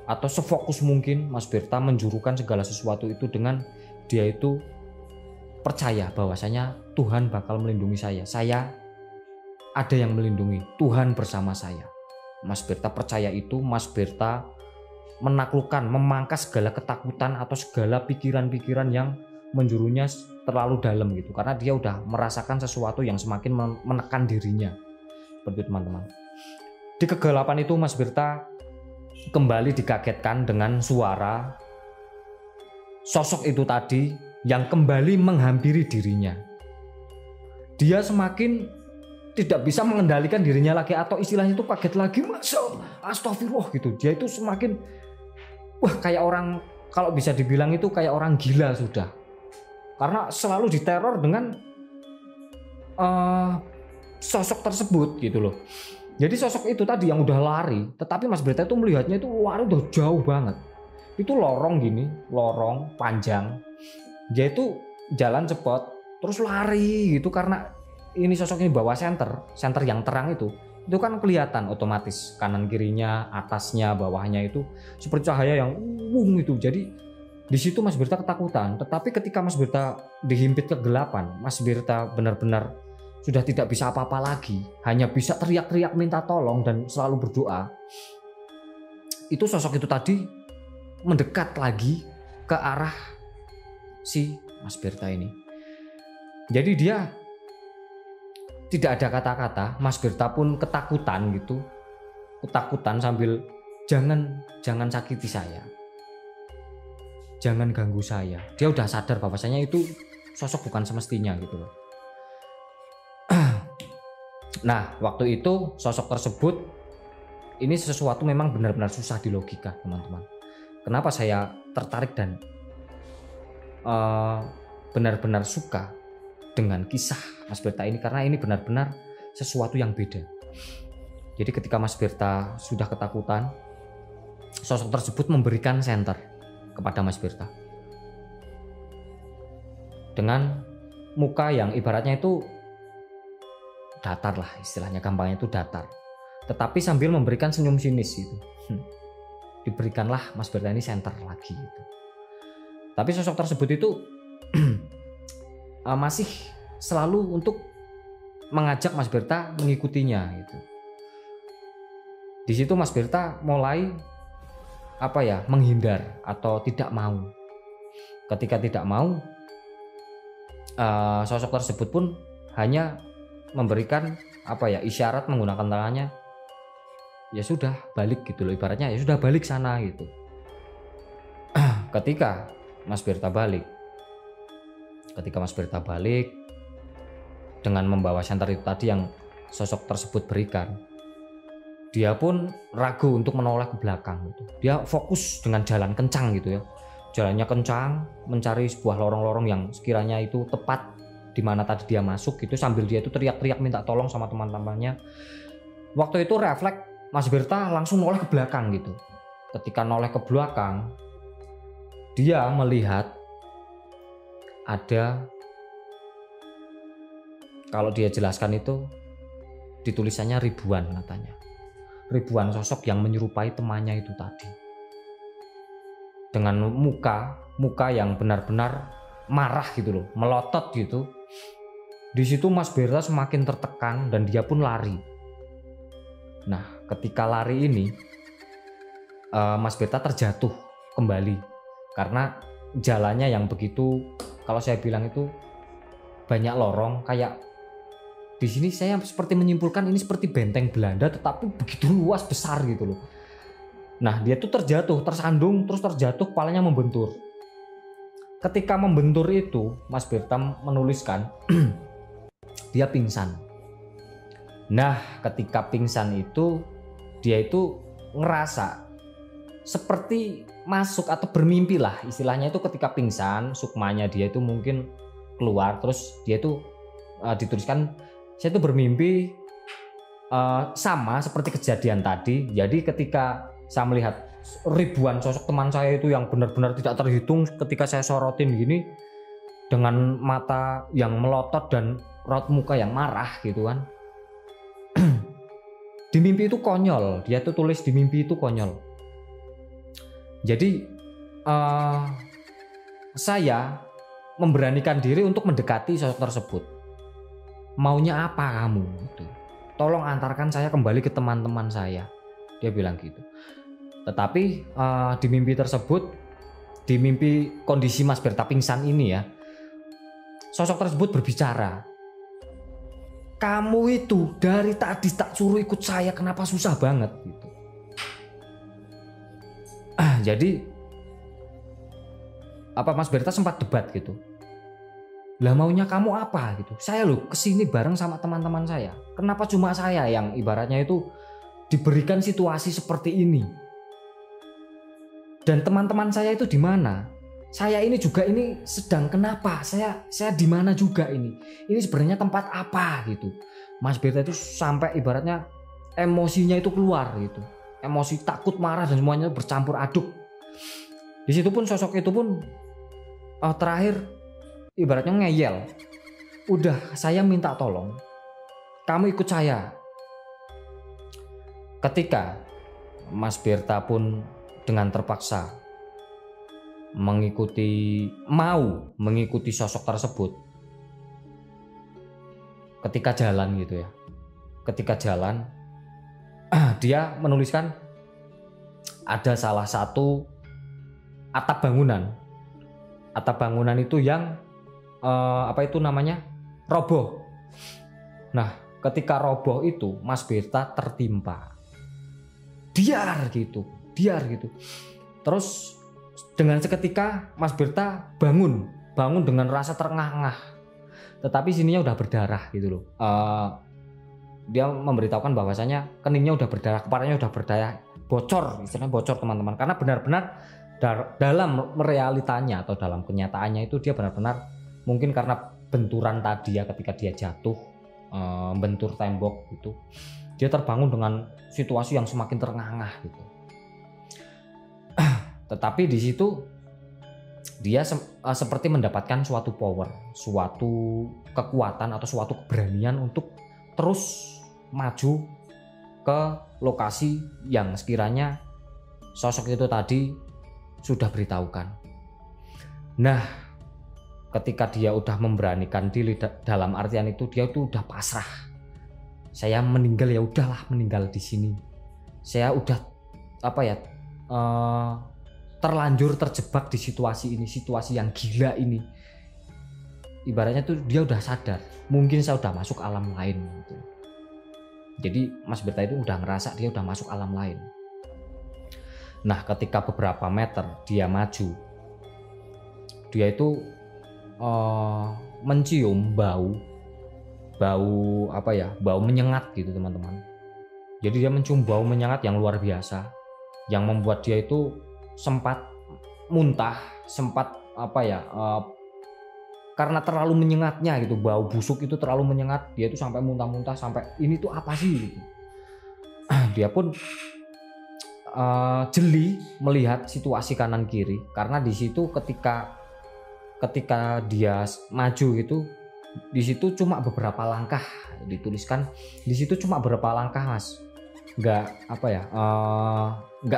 Speaker 1: atau sefokus mungkin. Mas Berta menjurukan segala sesuatu itu dengan dia itu percaya bahwasanya Tuhan bakal melindungi saya ada yang melindungi, Tuhan bersama saya. Mas Berta percaya itu. Mas Berta menaklukkan, memangkas segala ketakutan atau segala pikiran-pikiran yang menjurunya terlalu dalam gitu, karena dia udah merasakan sesuatu yang semakin menekan dirinya. Seperti itu teman-teman. Di kegelapan itu Mas Berta kembali dikagetkan dengan suara sosok itu tadi yang kembali menghampiri dirinya. Dia semakin tidak bisa mengendalikan dirinya lagi, atau istilahnya itu kaget lagi, astagfirullah gitu. Dia itu semakin kayak orang, kalau bisa dibilang itu kayak orang gila sudah, karena selalu diteror dengan sosok tersebut gitu loh. Jadi sosok itu tadi yang udah lari, tetapi Mas Berta itu melihatnya itu lari udah jauh banget. Itu lorong gini, lorong panjang. Dia itu jalan cepat terus lari gitu, karena ini sosok ini bawa senter yang terang itu kan kelihatan otomatis kanan kirinya, atasnya, bawahnya itu seperti cahaya yang itu. Jadi di situ Mas Berta ketakutan, tetapi ketika Mas Berta dihimpit kegelapan, Mas Berta benar-benar sudah tidak bisa apa-apa lagi, hanya bisa teriak-teriak minta tolong dan selalu berdoa. Itu sosok itu tadi mendekat lagi ke arah si Mas Berta ini. Jadi dia tidak ada kata-kata, Mas Berta pun ketakutan gitu. Ketakutan sambil jangan sakiti saya. Jangan ganggu saya. Dia udah sadar bahwasanya itu sosok bukan semestinya gitu loh. Nah, waktu itu sosok tersebut ini sesuatu memang benar-benar susah di logika, teman-teman. Kenapa saya tertarik dan benar-benar suka dengan kisah Mas Berta ini, karena ini benar-benar sesuatu yang beda. Jadi ketika Mas Berta sudah ketakutan, sosok tersebut memberikan senter kepada Mas Berta dengan muka yang ibaratnya itu datar lah, istilahnya gampangnya itu datar, tetapi sambil memberikan senyum sinis gitu. Diberikanlah Mas Berta ini senter lagi gitu. Tapi sosok tersebut itu masih selalu untuk mengajak Mas Berta mengikutinya gitu. Di situ Mas Berta mulai menghindar atau tidak mau. Ketika tidak mau, sosok tersebut pun hanya memberikan isyarat menggunakan tangannya, ya sudah balik gitu loh, ibaratnya ya sudah balik sana gitu. Ketika Mas Berta balik dengan membawa senter itu tadi yang sosok tersebut berikan, dia pun ragu untuk menoleh ke belakang gitu. Dia fokus dengan jalan kencang gitu ya, jalannya kencang mencari sebuah lorong-lorong yang sekiranya itu tepat di mana tadi dia masuk gitu, sambil dia itu teriak-teriak minta tolong sama teman-temannya. Waktu itu refleks Mas Berta langsung noleh ke belakang gitu. Ketika noleh ke belakang, dia melihat ada, kalau dia jelaskan itu ditulisannya ribuan, katanya ribuan sosok yang menyerupai temannya itu tadi, dengan muka yang benar-benar marah gitu loh, melotot gitu. Di situ Mas Berta semakin tertekan dan dia pun lari. Nah, ketika lari ini Mas Berta terjatuh kembali karena jalannya yang begitu, kalau saya bilang itu banyak lorong, kayak di sini saya seperti menyimpulkan ini seperti benteng Belanda tetapi begitu luas besar gitu loh. Nah, dia tuh terjatuh, tersandung, terus terjatuh, kepalanya membentur. Ketika membentur itu, Mas Berta menuliskan dia pingsan. Nah, ketika pingsan itu, dia itu ngerasa seperti masuk atau bermimpi lah istilahnya. Itu ketika pingsan, sukmanya dia itu mungkin keluar, terus dia itu dituliskan, saya itu bermimpi sama seperti kejadian tadi. Jadi ketika saya melihat ribuan sosok teman saya itu yang benar-benar tidak terhitung, ketika saya sorotin gini dengan mata yang melotot dan raut muka yang marah gitu kan. Di mimpi itu konyol, dia tuh tulis di mimpi itu konyol. Jadi saya memberanikan diri untuk mendekati sosok tersebut. Maunya apa kamu gitu? Tolong antarkan saya kembali ke teman-teman saya, dia bilang gitu. Tetapi di mimpi tersebut, di mimpi kondisi Mas Berta pingsan ini ya, sosok tersebut berbicara, kamu itu dari tadi tak suruh ikut saya, kenapa susah banget gitu. Jadi Mas Berta sempat debat gitu. Lah maunya kamu apa gitu? Saya loh kesini bareng sama teman-teman saya. Kenapa cuma saya yang ibaratnya itu diberikan situasi seperti ini? Dan teman-teman saya itu di mana? Saya ini juga ini sedang kenapa? Saya di mana juga ini? Ini sebenarnya tempat apa gitu? Mas Berta itu sampai ibaratnya emosinya itu keluar gitu. Emosi takut, marah dan semuanya bercampur aduk. Di situ pun sosok itu pun terakhir ibaratnya ngeyel. Udah, saya minta tolong, kamu ikut saya. Ketika Mas Berta pun dengan terpaksa mau mengikuti sosok tersebut. Ketika jalan gitu ya, dia menuliskan ada salah satu atap bangunan itu yang roboh. Nah, ketika roboh itu Mas Berta tertimpa, diar gitu. Terus dengan seketika Mas Berta bangun dengan rasa terengah-engah, tetapi sininya udah berdarah gitu loh. dia memberitahukan bahwasanya keningnya udah berdarah, kepalanya udah berdarah, bocor, istilahnya bocor teman-teman. Karena benar-benar dalam realitanya atau dalam kenyataannya itu dia benar-benar mungkin karena benturan tadi ya, ketika dia jatuh bentur tembok gitu, dia terbangun dengan situasi yang semakin terengah-engah gitu. Tetapi di situ dia seperti mendapatkan suatu power, suatu kekuatan atau suatu keberanian untuk terus maju ke lokasi yang sekiranya sosok itu tadi sudah beritahukan. Nah, ketika dia udah memberanikan diri, dalam artian itu dia tuh udah pasrah. Saya meninggal ya udahlah, meninggal di sini. Saya udah terlanjur terjebak di situasi ini, situasi yang gila ini. Ibaratnya tuh dia udah sadar, mungkin saya udah masuk alam lain gitu. Jadi Mas Berta itu udah ngerasa dia udah masuk alam lain. Nah, ketika beberapa meter dia maju, dia itu mencium bau menyengat gitu teman-teman. Jadi dia mencium bau menyengat yang luar biasa, yang membuat dia itu sempat muntah, karena terlalu menyengatnya gitu, bau busuk itu terlalu menyengat, dia itu sampai muntah-muntah, sampai ini tuh apa sih gitu. Dia pun jeli melihat situasi kanan kiri, karena di situ ketika dia maju gitu, di situ cuma beberapa langkah, dituliskan di situ cuma beberapa langkah Mas, nggak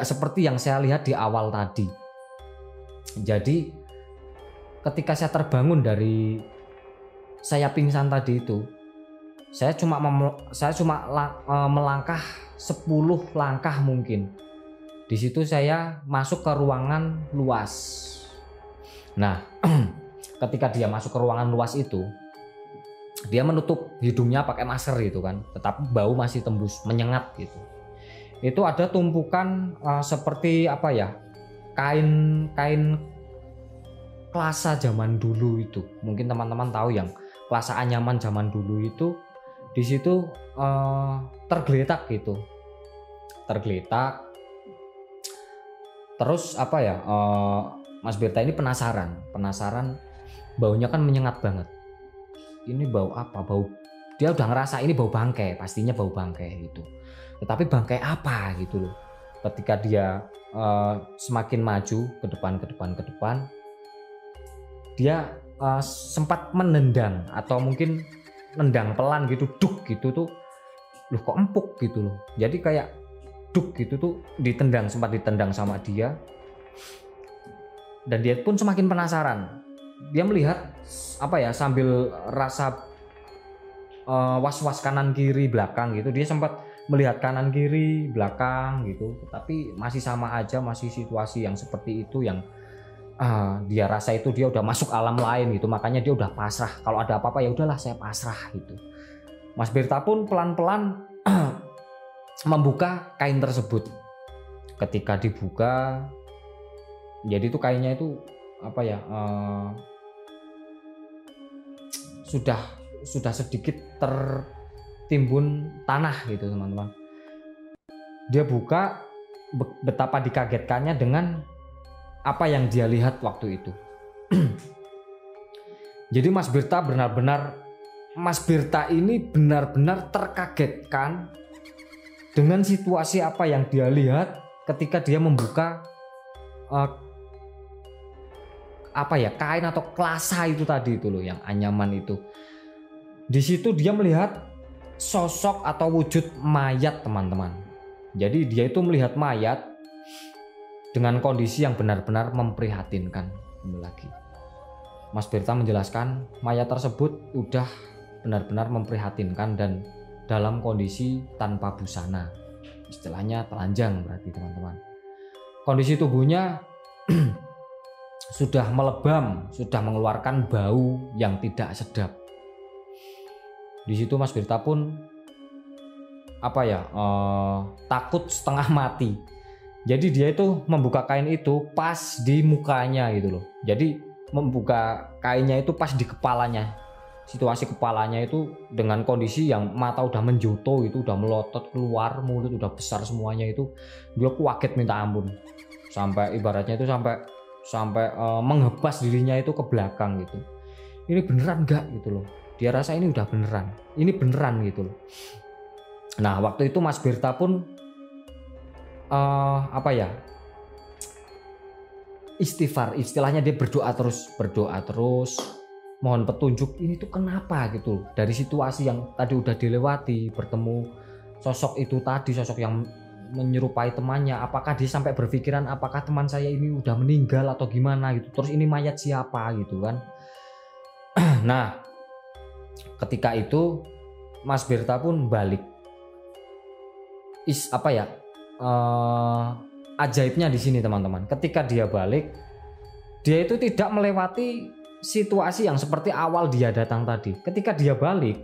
Speaker 1: seperti yang saya lihat di awal tadi. Jadi ketika saya terbangun dari saya pingsan tadi itu, saya cuma melangkah 10 langkah mungkin. Di situ saya masuk ke ruangan luas. Nah, ketika dia masuk ke ruangan luas itu, dia menutup hidungnya pakai masker gitu kan, tetapi bau masih tembus menyengat gitu. Itu ada tumpukan seperti kain klasa zaman dulu itu. Mungkin teman-teman tahu yang klasa anyaman zaman dulu itu, di situ tergeletak gitu. Tergeletak. Terus Mas Berta ini penasaran, baunya kan menyengat banget. Ini bau apa? Dia udah ngerasa ini bau bangkai, pastinya bau bangkai gitu. Tetapi bangkai apa gitu loh. Ketika dia semakin maju ke depan, dia sempat menendang atau mungkin nendang pelan gitu, duk gitu tuh, loh kok empuk gitu loh. Jadi kayak duk gitu tuh, sempat ditendang sama dia. Dan dia pun semakin penasaran. Dia melihat sambil rasa was-was kanan kiri belakang gitu, dia sempat melihat kanan kiri belakang gitu, tapi masih sama aja, masih situasi yang seperti itu yang dia rasa itu dia udah masuk alam lain gitu. Makanya dia udah pasrah, kalau ada apa-apa ya udahlah saya pasrah gitu. Mas Berta pun pelan-pelan membuka kain tersebut. Ketika dibuka, jadi itu kainnya itu sudah sedikit tertimbun tanah gitu teman-teman. Dia buka, betapa dikagetkannya dengan apa yang dia lihat waktu itu. Jadi Mas Berta ini benar-benar terkagetkan dengan situasi apa yang dia lihat ketika dia membuka kain atau klasa itu tadi itu loh, yang anyaman itu. Di situ dia melihat sosok atau wujud mayat teman-teman. Jadi dia itu melihat mayat dengan kondisi yang benar-benar memprihatinkan. Ini lagi Mas Berta menjelaskan, mayat tersebut udah benar-benar memprihatinkan dan dalam kondisi tanpa busana, istilahnya telanjang berarti teman-teman. Kondisi tubuhnya sudah melebam, sudah mengeluarkan bau yang tidak sedap. Di situ Mas Berta pun takut setengah mati. Jadi dia itu membuka kain itu pas di mukanya gitu loh. Jadi membuka kainnya itu pas di kepalanya. situasi kepalanya itu dengan kondisi yang mata udah menjoto itu, udah melotot keluar, mulut udah besar semuanya itu, dia kaget minta ampun, sampai ibaratnya itu sampai menghebas dirinya itu ke belakang gitu. Ini beneran nggak gitu loh, dia rasa ini udah beneran, ini beneran gitu loh. Nah waktu itu Mas Berta pun istighfar, istilahnya dia berdoa terus, mohon petunjuk ini tuh kenapa gitu, dari situasi yang tadi udah dilewati, bertemu sosok itu tadi, sosok yang menyerupai temannya, apakah dia sampai berpikiran apakah teman saya ini udah meninggal atau gimana gitu, terus ini mayat siapa gitu kan. Nah ketika itu Mas Berta pun balik. Ajaibnya di sini teman-teman, ketika dia balik, dia itu tidak melewati situasi yang seperti awal dia datang tadi. Ketika dia balik,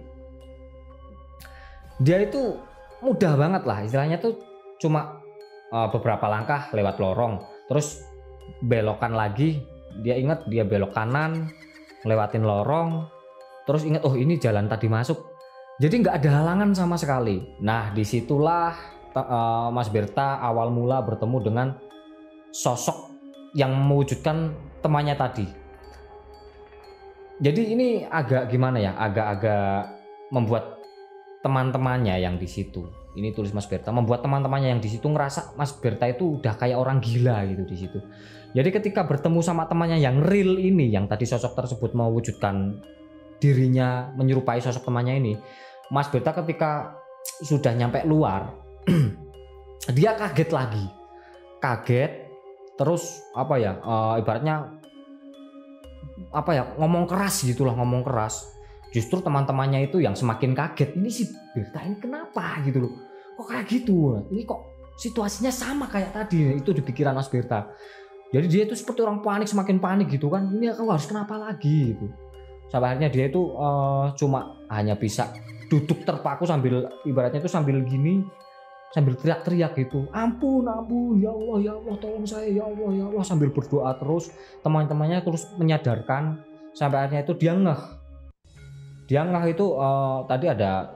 Speaker 1: dia itu mudah banget lah, istilahnya tuh cuma beberapa langkah lewat lorong, terus belokan lagi, dia ingat dia belok kanan, lewatin lorong, terus ingat oh ini jalan tadi masuk, jadi nggak ada halangan sama sekali. Nah disitulah Mas Berta awal mula bertemu dengan sosok yang mewujudkan temannya tadi. Jadi ini agak gimana ya, agak membuat teman-temannya yang di situ, ini tulis Mas Berta, membuat teman-temannya yang di situ ngerasa Mas Berta itu udah kayak orang gila gitu di situ. Jadi ketika bertemu sama temannya yang real ini, yang tadi sosok tersebut mewujudkan dirinya menyerupai sosok temannya ini, Mas Berta ketika sudah nyampe luar, dia kaget lagi, terus ibaratnya ngomong keras gitulah, ngomong keras. Justru teman-temannya itu yang semakin kaget, ini si Berta ini kenapa gitu loh, kok kayak gitu, ini kok situasinya sama kayak tadi, itu di pikiran Mas Berta. Jadi dia itu seperti orang panik, semakin panik gitu kan, ini aku harus kenapa lagi gitu. Sampai akhirnya dia itu cuma hanya bisa duduk terpaku sambil ibaratnya itu sambil gini, sambil teriak-teriak gitu, ampun ya Allah tolong saya ya Allah, sambil berdoa terus. Teman-temannya terus menyadarkan, sampai akhirnya itu dia ngeh itu tadi ada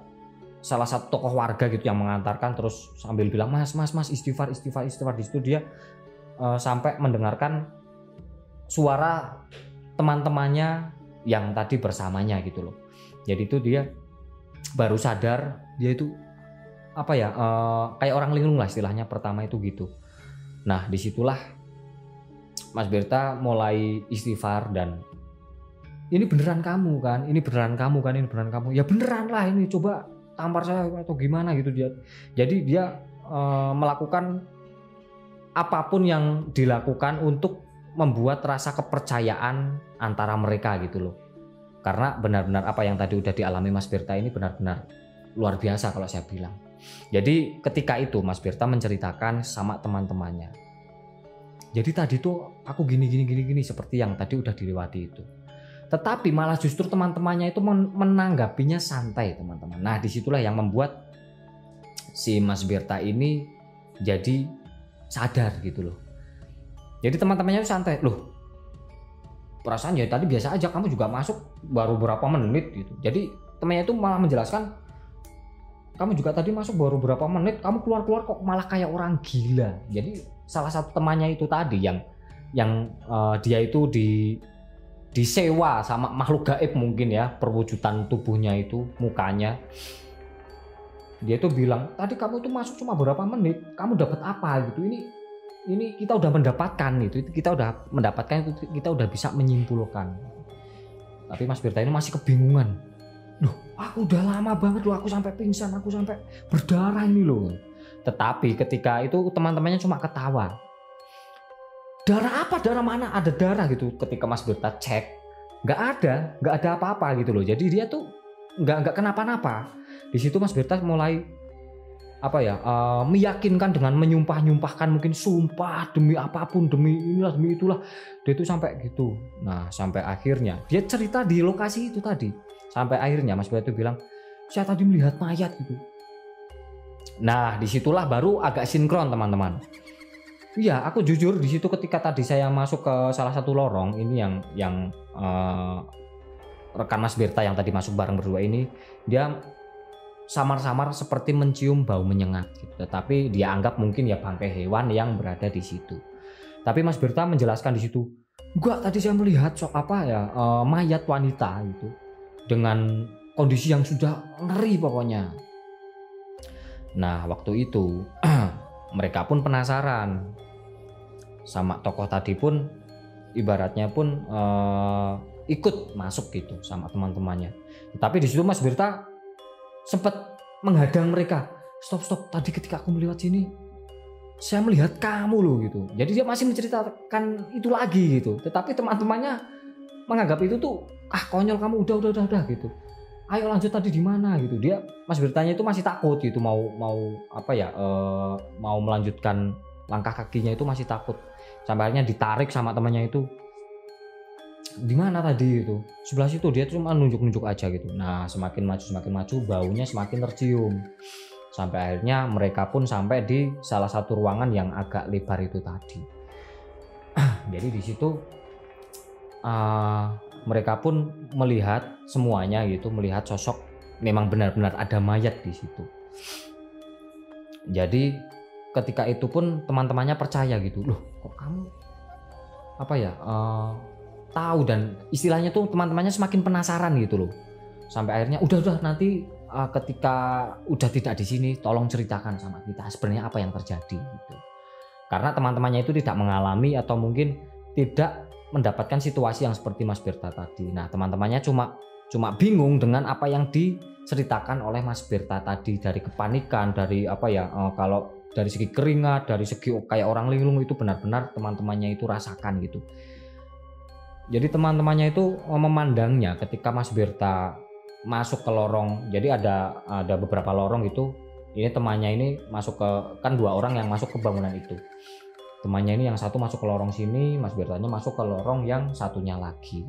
Speaker 1: salah satu tokoh warga gitu yang mengantarkan, terus sambil bilang mas istighfar. Di situ dia sampai mendengarkan suara teman-temannya yang tadi bersamanya gitu loh. Jadi itu dia baru sadar, dia itu kayak orang linglung lah istilahnya, pertama itu gitu. Nah disitulah Mas Berta mulai istighfar, dan ini beneran kamu kan, ya beneran lah, ini coba tampar saya atau gimana gitu dia. Jadi dia melakukan apapun yang dilakukan untuk membuat rasa kepercayaan antara mereka gitu loh. Karena benar-benar apa yang tadi udah dialami Mas Berta ini benar-benar luar biasa kalau saya bilang. Jadi ketika itu Mas Berta menceritakan sama teman-temannya, jadi tadi tuh aku gini seperti yang tadi udah dilewati itu. Tetapi malah justru teman-temannya itu menanggapinya santai teman-teman. Nah disitulah yang membuat si Mas Berta ini jadi sadar gitu loh. Jadi teman-temannya itu santai, loh perasaan ya tadi biasa aja, kamu juga masuk baru berapa menit gitu. Jadi temannya itu malah menjelaskan, kamu juga tadi masuk baru berapa menit, kamu keluar kok malah kayak orang gila. Jadi salah satu temannya itu tadi yang dia itu disewa sama makhluk gaib mungkin ya, perwujudan tubuhnya itu, mukanya. Dia tuh bilang, tadi kamu tuh masuk cuma berapa menit, kamu dapat apa gitu. Ini kita udah mendapatkan itu, kita udah bisa menyimpulkan. Tapi Mas Berta ini masih kebingungan. Loh, aku udah lama banget loh, aku sampai pingsan, aku sampai berdarah ini loh. Tetapi ketika itu teman-temannya cuma ketawa. Darah apa? Darah mana? Ada darah gitu. Ketika Mas Berta cek, nggak ada apa-apa gitu loh. Jadi dia tuh nggak kenapa-napa. Di situ Mas Berta mulai meyakinkan dengan menyumpah-nyumpahkan, mungkin sumpah demi apapun, demi inilah demi itulah. Dia itu sampai gitu. Nah sampai akhirnya dia cerita di lokasi itu tadi. Sampai akhirnya Mas Berta itu bilang, saya tadi melihat mayat gitu. Nah disitulah baru agak sinkron teman-teman. Iya, aku jujur di situ ketika tadi saya masuk ke salah satu lorong ini yang rekan Mas Berta yang tadi masuk bareng berdua ini, dia samar-samar seperti mencium bau menyengat gitu. Tetapi dia anggap mungkin ya bangkai hewan yang berada di situ. Tapi Mas Berta menjelaskan di situ, enggak, tadi saya melihat mayat wanita itu dengan kondisi yang sudah ngeri pokoknya. Nah, waktu itu mereka pun penasaran sama tokoh tadi pun, ibaratnya pun ikut masuk gitu sama teman-temannya. Tapi di situ Mas Berta sempat menghadang mereka. Stop, tadi ketika aku melewat sini saya melihat kamu loh gitu. Jadi dia masih menceritakan itu lagi gitu. Tetapi teman-temannya menganggap itu tuh konyol, kamu udah gitu. Ayo lanjut, tadi di mana gitu. Dia, Mas Bertanya itu masih takut gitu, mau melanjutkan langkah kakinya itu masih takut. Sampai akhirnya ditarik sama temannya itu. Di mana tadi itu? Sebelah situ. Dia cuma nunjuk-nunjuk aja gitu. Nah, semakin maju baunya semakin tercium. Sampai akhirnya mereka pun sampai di salah satu ruangan yang agak lebar itu tadi. Jadi di situ mereka pun melihat semuanya gitu, melihat sosok, memang benar-benar ada mayat di situ. Jadi ketika itu pun teman-temannya percaya gitu, loh kok kamu tahu, dan istilahnya tuh teman-temannya semakin penasaran gitu loh. Sampai akhirnya udah nanti ketika udah tidak di sini tolong ceritakan sama kita sebenarnya apa yang terjadi gitu. Karena teman-temannya itu tidak mengalami atau mungkin tidak mendapatkan situasi yang seperti Mas Berta tadi. Nah, teman-temannya cuma bingung dengan apa yang diceritakan oleh Mas Berta tadi, dari kepanikan, dari kalau dari segi keringat, dari segi kayak orang linglung, itu benar-benar teman-temannya itu rasakan gitu. Jadi teman-temannya itu memandangnya ketika Mas Berta masuk ke lorong. Jadi ada beberapa lorong gitu. Ini temannya ini masuk ke, kan 2 orang yang masuk ke bangunan itu. Temannya ini yang satu masuk ke lorong sini, Mas Bertanya masuk ke lorong yang satunya lagi.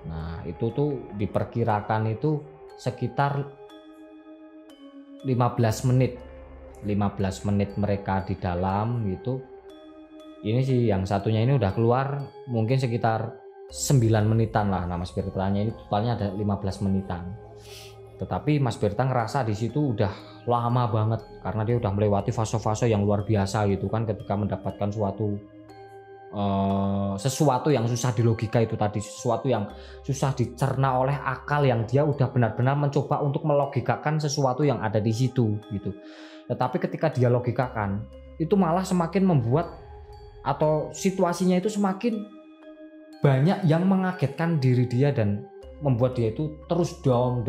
Speaker 1: Nah, itu tuh diperkirakan itu sekitar 15 menit mereka di dalam gitu. Ini sih yang satunya ini udah keluar mungkin sekitar 9 menitan lah. Nah, Mas Bertanya ini totalnya ada 15 menitan. Tetapi Mas Berta ngerasa di situ udah lama banget karena dia udah melewati fase-fase yang luar biasa gitu kan, ketika mendapatkan sesuatu yang susah dilogika itu tadi, sesuatu yang susah dicerna oleh akal, yang dia udah benar-benar mencoba untuk melogikakan sesuatu yang ada di situ gitu. Tetapi ketika dia logikakan, itu malah semakin membuat atau situasinya itu semakin banyak yang mengagetkan diri dia dan membuat dia itu terus down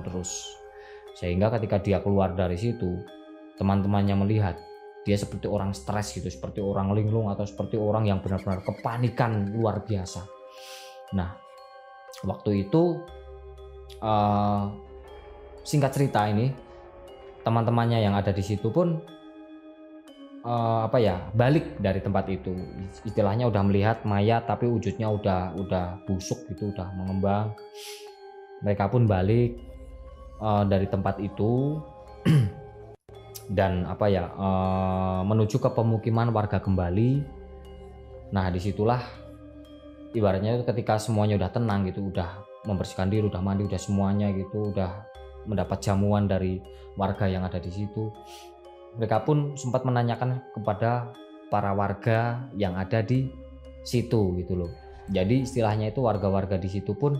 Speaker 1: terus. Sehingga ketika dia keluar dari situ, teman-temannya melihat dia seperti orang stres gitu, seperti orang linglung atau seperti orang yang benar-benar kepanikan luar biasa. Nah, waktu itu singkat cerita ini, teman-temannya yang ada di situ pun balik dari tempat itu. Istilahnya udah melihat mayat tapi wujudnya udah busuk gitu, udah mengembang. Mereka pun balik dari tempat itu dan menuju ke pemukiman warga kembali. Nah, disitulah ibaratnya ketika semuanya udah tenang gitu, udah membersihkan diri, udah mandi, udah semuanya gitu, udah mendapat jamuan dari warga yang ada di situ. Mereka pun sempat menanyakan kepada para warga yang ada di situ gitu loh. Jadi istilahnya itu warga-warga di situ pun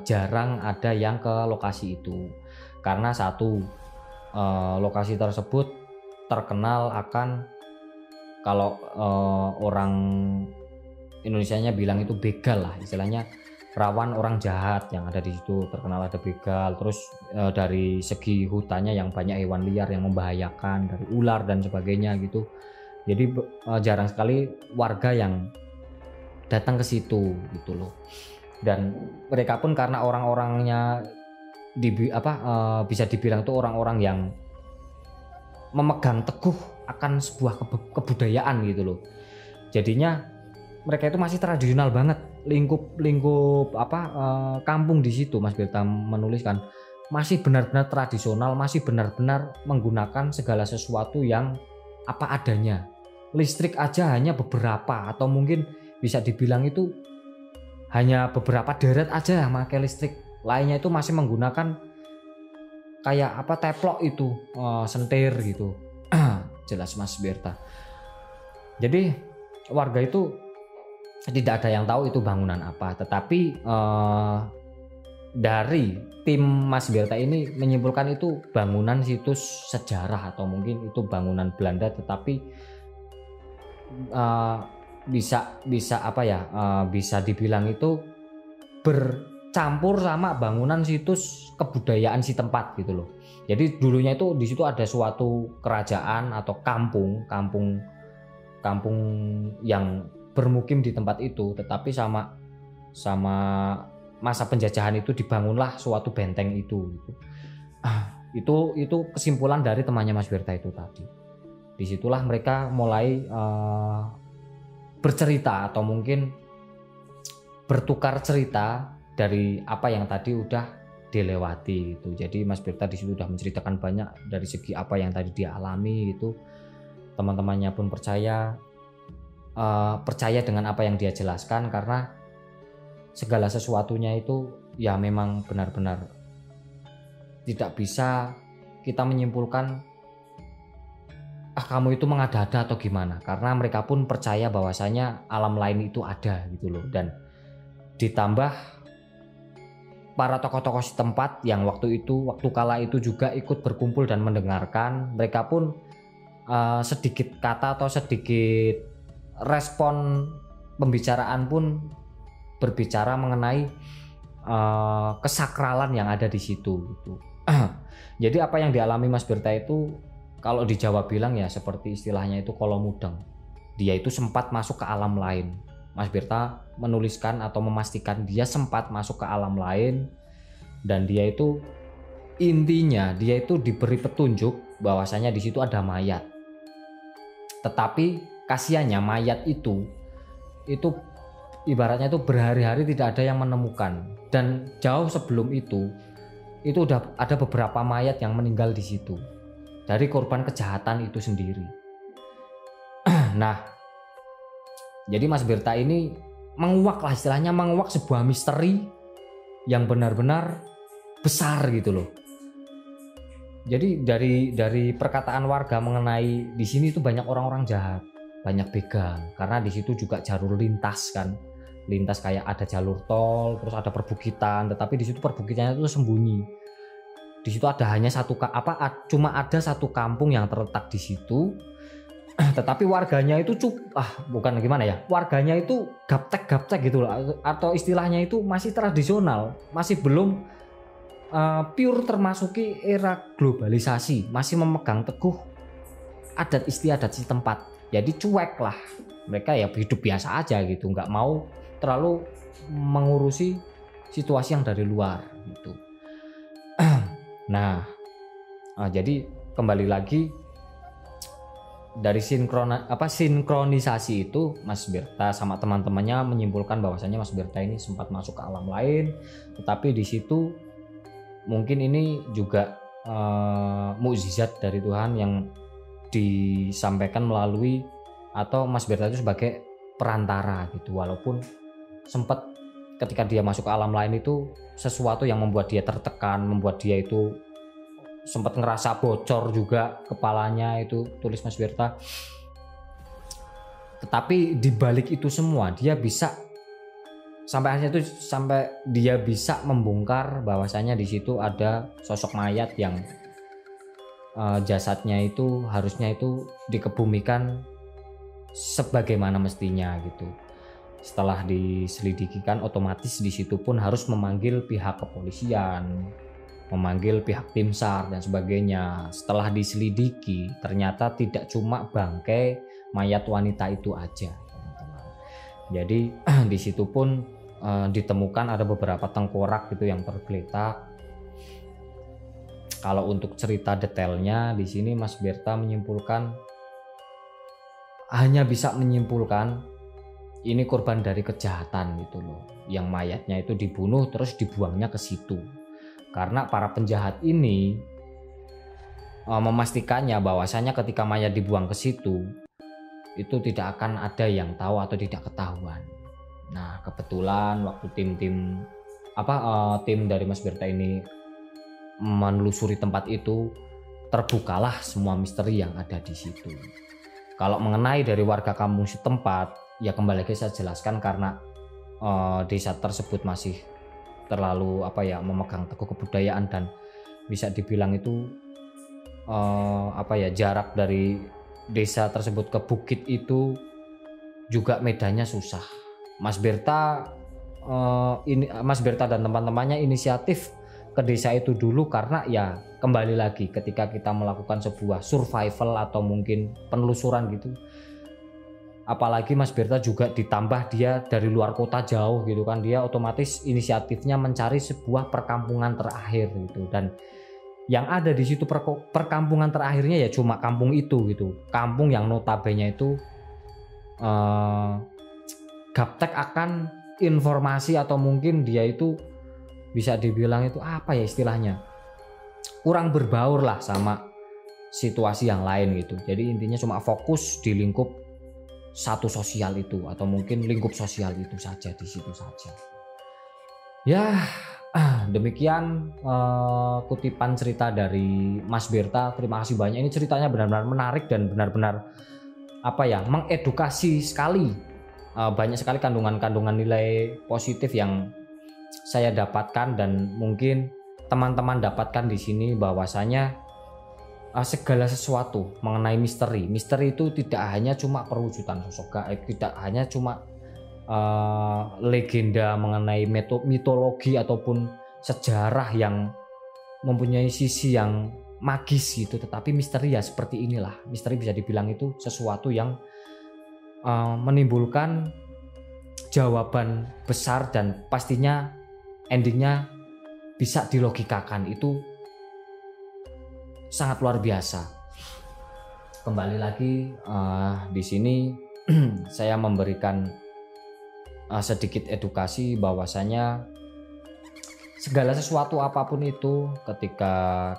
Speaker 1: jarang ada yang ke lokasi itu, karena satu, lokasi tersebut terkenal akan, kalau orang Indonesianya bilang itu begal lah, istilahnya rawan orang jahat yang ada di situ, terkenal ada begal. Terus dari segi hutannya yang banyak hewan liar yang membahayakan, dari ular dan sebagainya gitu. Jadi jarang sekali warga yang datang ke situ gitu loh. Dan mereka pun karena orang-orangnya bisa dibilang itu orang-orang yang memegang teguh akan sebuah kebudayaan gitu loh. Jadinya mereka itu masih tradisional banget. Lingkup kampung di situ, Mas Berta menuliskan, masih benar-benar tradisional, masih benar-benar menggunakan segala sesuatu yang apa adanya. Listrik aja hanya beberapa, atau mungkin bisa dibilang itu hanya beberapa deret aja yang pakai listrik, lainnya itu masih menggunakan kayak apa, teplok itu, sentir gitu. Jelas Mas Berta. Jadi warga itu tidak ada yang tahu itu bangunan apa, tetapi dari tim Mas Berta ini menyimpulkan itu bangunan situs sejarah atau mungkin itu bangunan Belanda, tetapi bisa apa ya, bisa dibilang itu bercampur sama bangunan situs kebudayaan si tempat gitu loh. Jadi dulunya itu di situ ada suatu kerajaan atau kampung yang bermukim di tempat itu, tetapi sama masa penjajahan itu dibangunlah suatu benteng itu. Itu kesimpulan dari temannya Mas Berta itu tadi. Disitulah mereka mulai bercerita atau mungkin bertukar cerita dari apa yang tadi udah dilewati gitu. Jadi Mas Berta di situ udah menceritakan banyak dari segi apa yang tadi dia alami gitu. Teman-temannya pun percaya dengan apa yang dia jelaskan, karena segala sesuatunya itu ya memang benar-benar tidak bisa kita menyimpulkan kamu itu mengada-ada atau gimana, karena mereka pun percaya bahwasanya alam lain itu ada gitu loh. Dan ditambah para tokoh-tokoh setempat yang waktu kala itu juga ikut berkumpul dan mendengarkan, mereka pun sedikit kata atau sedikit respon pembicaraan pun berbicara mengenai kesakralan yang ada di situ gitu. Jadi apa yang dialami Mas Berta itu, kalau di Jawa bilang ya seperti istilahnya itu kolo mudeng. Dia itu sempat masuk ke alam lain. Mas Berta menuliskan atau memastikan dia sempat masuk ke alam lain, dan dia itu intinya dia itu diberi petunjuk bahwasanya di situ ada mayat. Tetapi kasihannya mayat itu ibaratnya itu berhari-hari tidak ada yang menemukan, dan jauh sebelum itu udah ada beberapa mayat yang meninggal di situ dari korban kejahatan itu sendiri. Nah, jadi Mas Berta ini menguak lah istilahnya, menguak sebuah misteri yang benar-benar besar gitu loh. Jadi dari perkataan warga mengenai di sini itu banyak orang-orang jahat, banyak begal, karena di situ juga jalur lintas kan. Lintas kayak ada jalur tol, terus ada perbukitan, tetapi di situ perbukitannya itu sembunyi. Di situ cuma ada satu kampung yang terletak di situ, tetapi warganya itu bukan gimana ya, warganya itu gaptek gitu loh, atau istilahnya itu masih tradisional, masih belum pure termasuki era globalisasi, masih memegang teguh adat istiadat si tempat. Jadi cuek lah, mereka ya hidup biasa aja gitu, nggak mau terlalu mengurusi situasi yang dari luar gitu. Nah, jadi kembali lagi dari sinkronisasi itu, Mas Berta sama teman-temannya menyimpulkan bahwasanya Mas Berta ini sempat masuk ke alam lain, tetapi di situ mungkin ini juga mukjizat dari Tuhan yang disampaikan melalui, atau Mas Berta itu sebagai perantara gitu. Walaupun sempat ketika dia masuk ke alam lain itu sesuatu yang membuat dia tertekan, membuat dia itu sempat ngerasa bocor juga kepalanya, itu tulis Mas Berta. Tetapi di balik itu semua dia bisa sampai dia bisa membongkar bahwasanya di situ ada sosok mayat yang jasadnya itu harusnya itu dikebumikan sebagaimana mestinya gitu. Setelah diselidiki kan otomatis di situ pun harus memanggil pihak kepolisian, memanggil pihak tim SAR dan sebagainya. Setelah diselidiki ternyata tidak cuma bangkai mayat wanita itu aja, teman-teman. Jadi di situ pun ditemukan ada beberapa tengkorak gitu yang tergeletak. Kalau untuk cerita detailnya di sini Mas Berta hanya bisa menyimpulkan ini korban dari kejahatan gitu loh, yang mayatnya itu dibunuh terus dibuangnya ke situ. Karena para penjahat ini memastikannya bahwasanya ketika mayat dibuang ke situ itu tidak akan ada yang tahu atau tidak ketahuan. Nah, kebetulan waktu tim dari Mas Berta ini menelusuri tempat itu, terbukalah semua misteri yang ada di situ. Kalau mengenai dari warga kampung setempat, ya kembali lagi saya jelaskan karena desa tersebut masih terlalu memegang teguh kebudayaan dan bisa dibilang itu jarak dari desa tersebut ke bukit itu juga medannya susah. Mas Berta dan teman-temannya inisiatif ke desa itu dulu karena ya kembali lagi ketika kita melakukan sebuah survival atau mungkin penelusuran gitu, apalagi Mas Berta juga ditambah dia dari luar kota jauh gitu kan, dia otomatis inisiatifnya mencari sebuah perkampungan terakhir gitu, dan yang ada di situ perkampungan terakhirnya ya cuma kampung itu gitu, kampung yang notabene itu gaptek akan informasi atau mungkin dia itu bisa dibilang itu apa ya istilahnya, kurang berbaur lah sama situasi yang lain gitu. Jadi intinya cuma fokus di lingkup satu sosial itu atau mungkin lingkup sosial itu saja, di situ saja. Ya demikian kutipan cerita dari Mas Berta. Terima kasih banyak, ini ceritanya benar-benar menarik dan benar-benar mengedukasi sekali. Banyak sekali kandungan-kandungan nilai positif yang saya dapatkan dan mungkin teman-teman dapatkan di sini, bahwasanya segala sesuatu mengenai misteri itu tidak hanya cuma perwujudan sosok gaib, tidak hanya cuma legenda mengenai mitologi ataupun sejarah yang mempunyai sisi yang magis gitu, tetapi misteri ya seperti inilah. Misteri bisa dibilang itu sesuatu yang menimbulkan jawaban besar dan pastinya endingnya bisa dilogikakan. Itu sangat luar biasa. Kembali lagi di sini saya memberikan sedikit edukasi bahwasanya segala sesuatu apapun itu ketika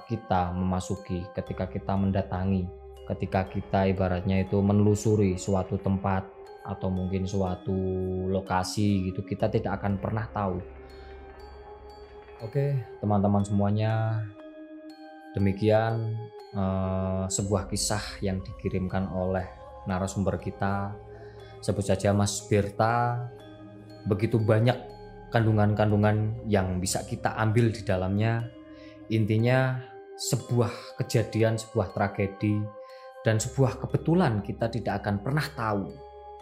Speaker 1: kita memasuki, ketika kita mendatangi, ketika kita ibaratnya itu menelusuri suatu tempat atau mungkin suatu lokasi gitu, kita tidak akan pernah tahu. Oke, teman-teman semuanya, demikian sebuah kisah yang dikirimkan oleh narasumber kita, sebut saja Mas Berta. Begitu banyak kandungan-kandungan yang bisa kita ambil di dalamnya. Intinya sebuah kejadian, sebuah tragedi, dan sebuah kebetulan kita tidak akan pernah tahu.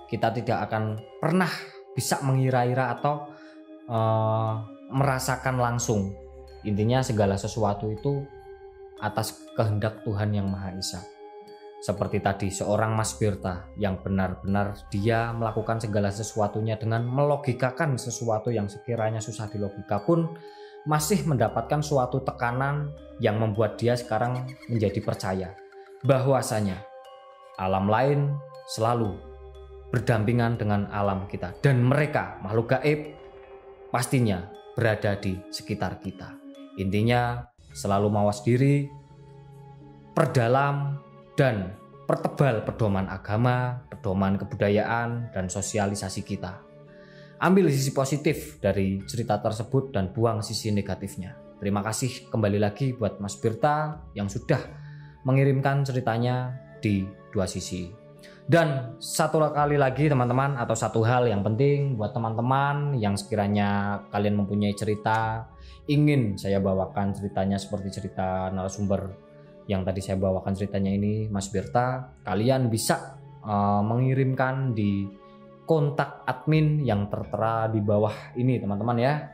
Speaker 1: Kita tidak akan pernah bisa mengira-ira atau merasakan langsung. Intinya segala sesuatu itu atas kehendak Tuhan Yang Maha Esa. Seperti tadi seorang Mas Berta yang benar-benar dia melakukan segala sesuatunya dengan melogikakan sesuatu yang sekiranya susah dilogika pun masih mendapatkan suatu tekanan yang membuat dia sekarang menjadi percaya bahwasanya alam lain selalu berdampingan dengan alam kita, dan mereka makhluk gaib pastinya berada di sekitar kita. Intinya selalu mawas diri, perdalam dan pertebal pedoman agama, pedoman kebudayaan dan sosialisasi kita. Ambil sisi positif dari cerita tersebut dan buang sisi negatifnya. Terima kasih kembali lagi buat Mas Berta yang sudah mengirimkan ceritanya di Dua Sisi. Dan satu kali lagi teman-teman, atau satu hal yang penting buat teman-teman yang sekiranya kalian mempunyai cerita, ingin saya bawakan ceritanya seperti cerita narasumber yang tadi saya bawakan ceritanya ini, Mas Berta, kalian bisa mengirimkan di kontak admin yang tertera di bawah ini teman-teman ya.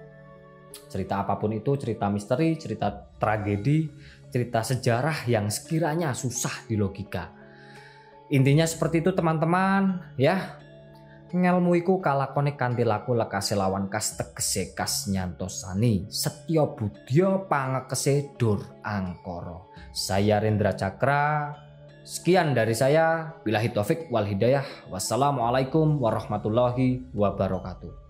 Speaker 1: Cerita apapun itu, cerita misteri, cerita tragedi, cerita sejarah yang sekiranya susah dilogika. Intinya seperti itu teman-teman ya. Ngelmu iku kalakone kanthi laku lekase lawan kas tegese kas nyantosani setya budya pangekese dur angkara. Saya Rendra Cakra. Sekian dari saya. Billahi taufik wal hidayah. Wassalamualaikum warahmatullahi wabarakatuh.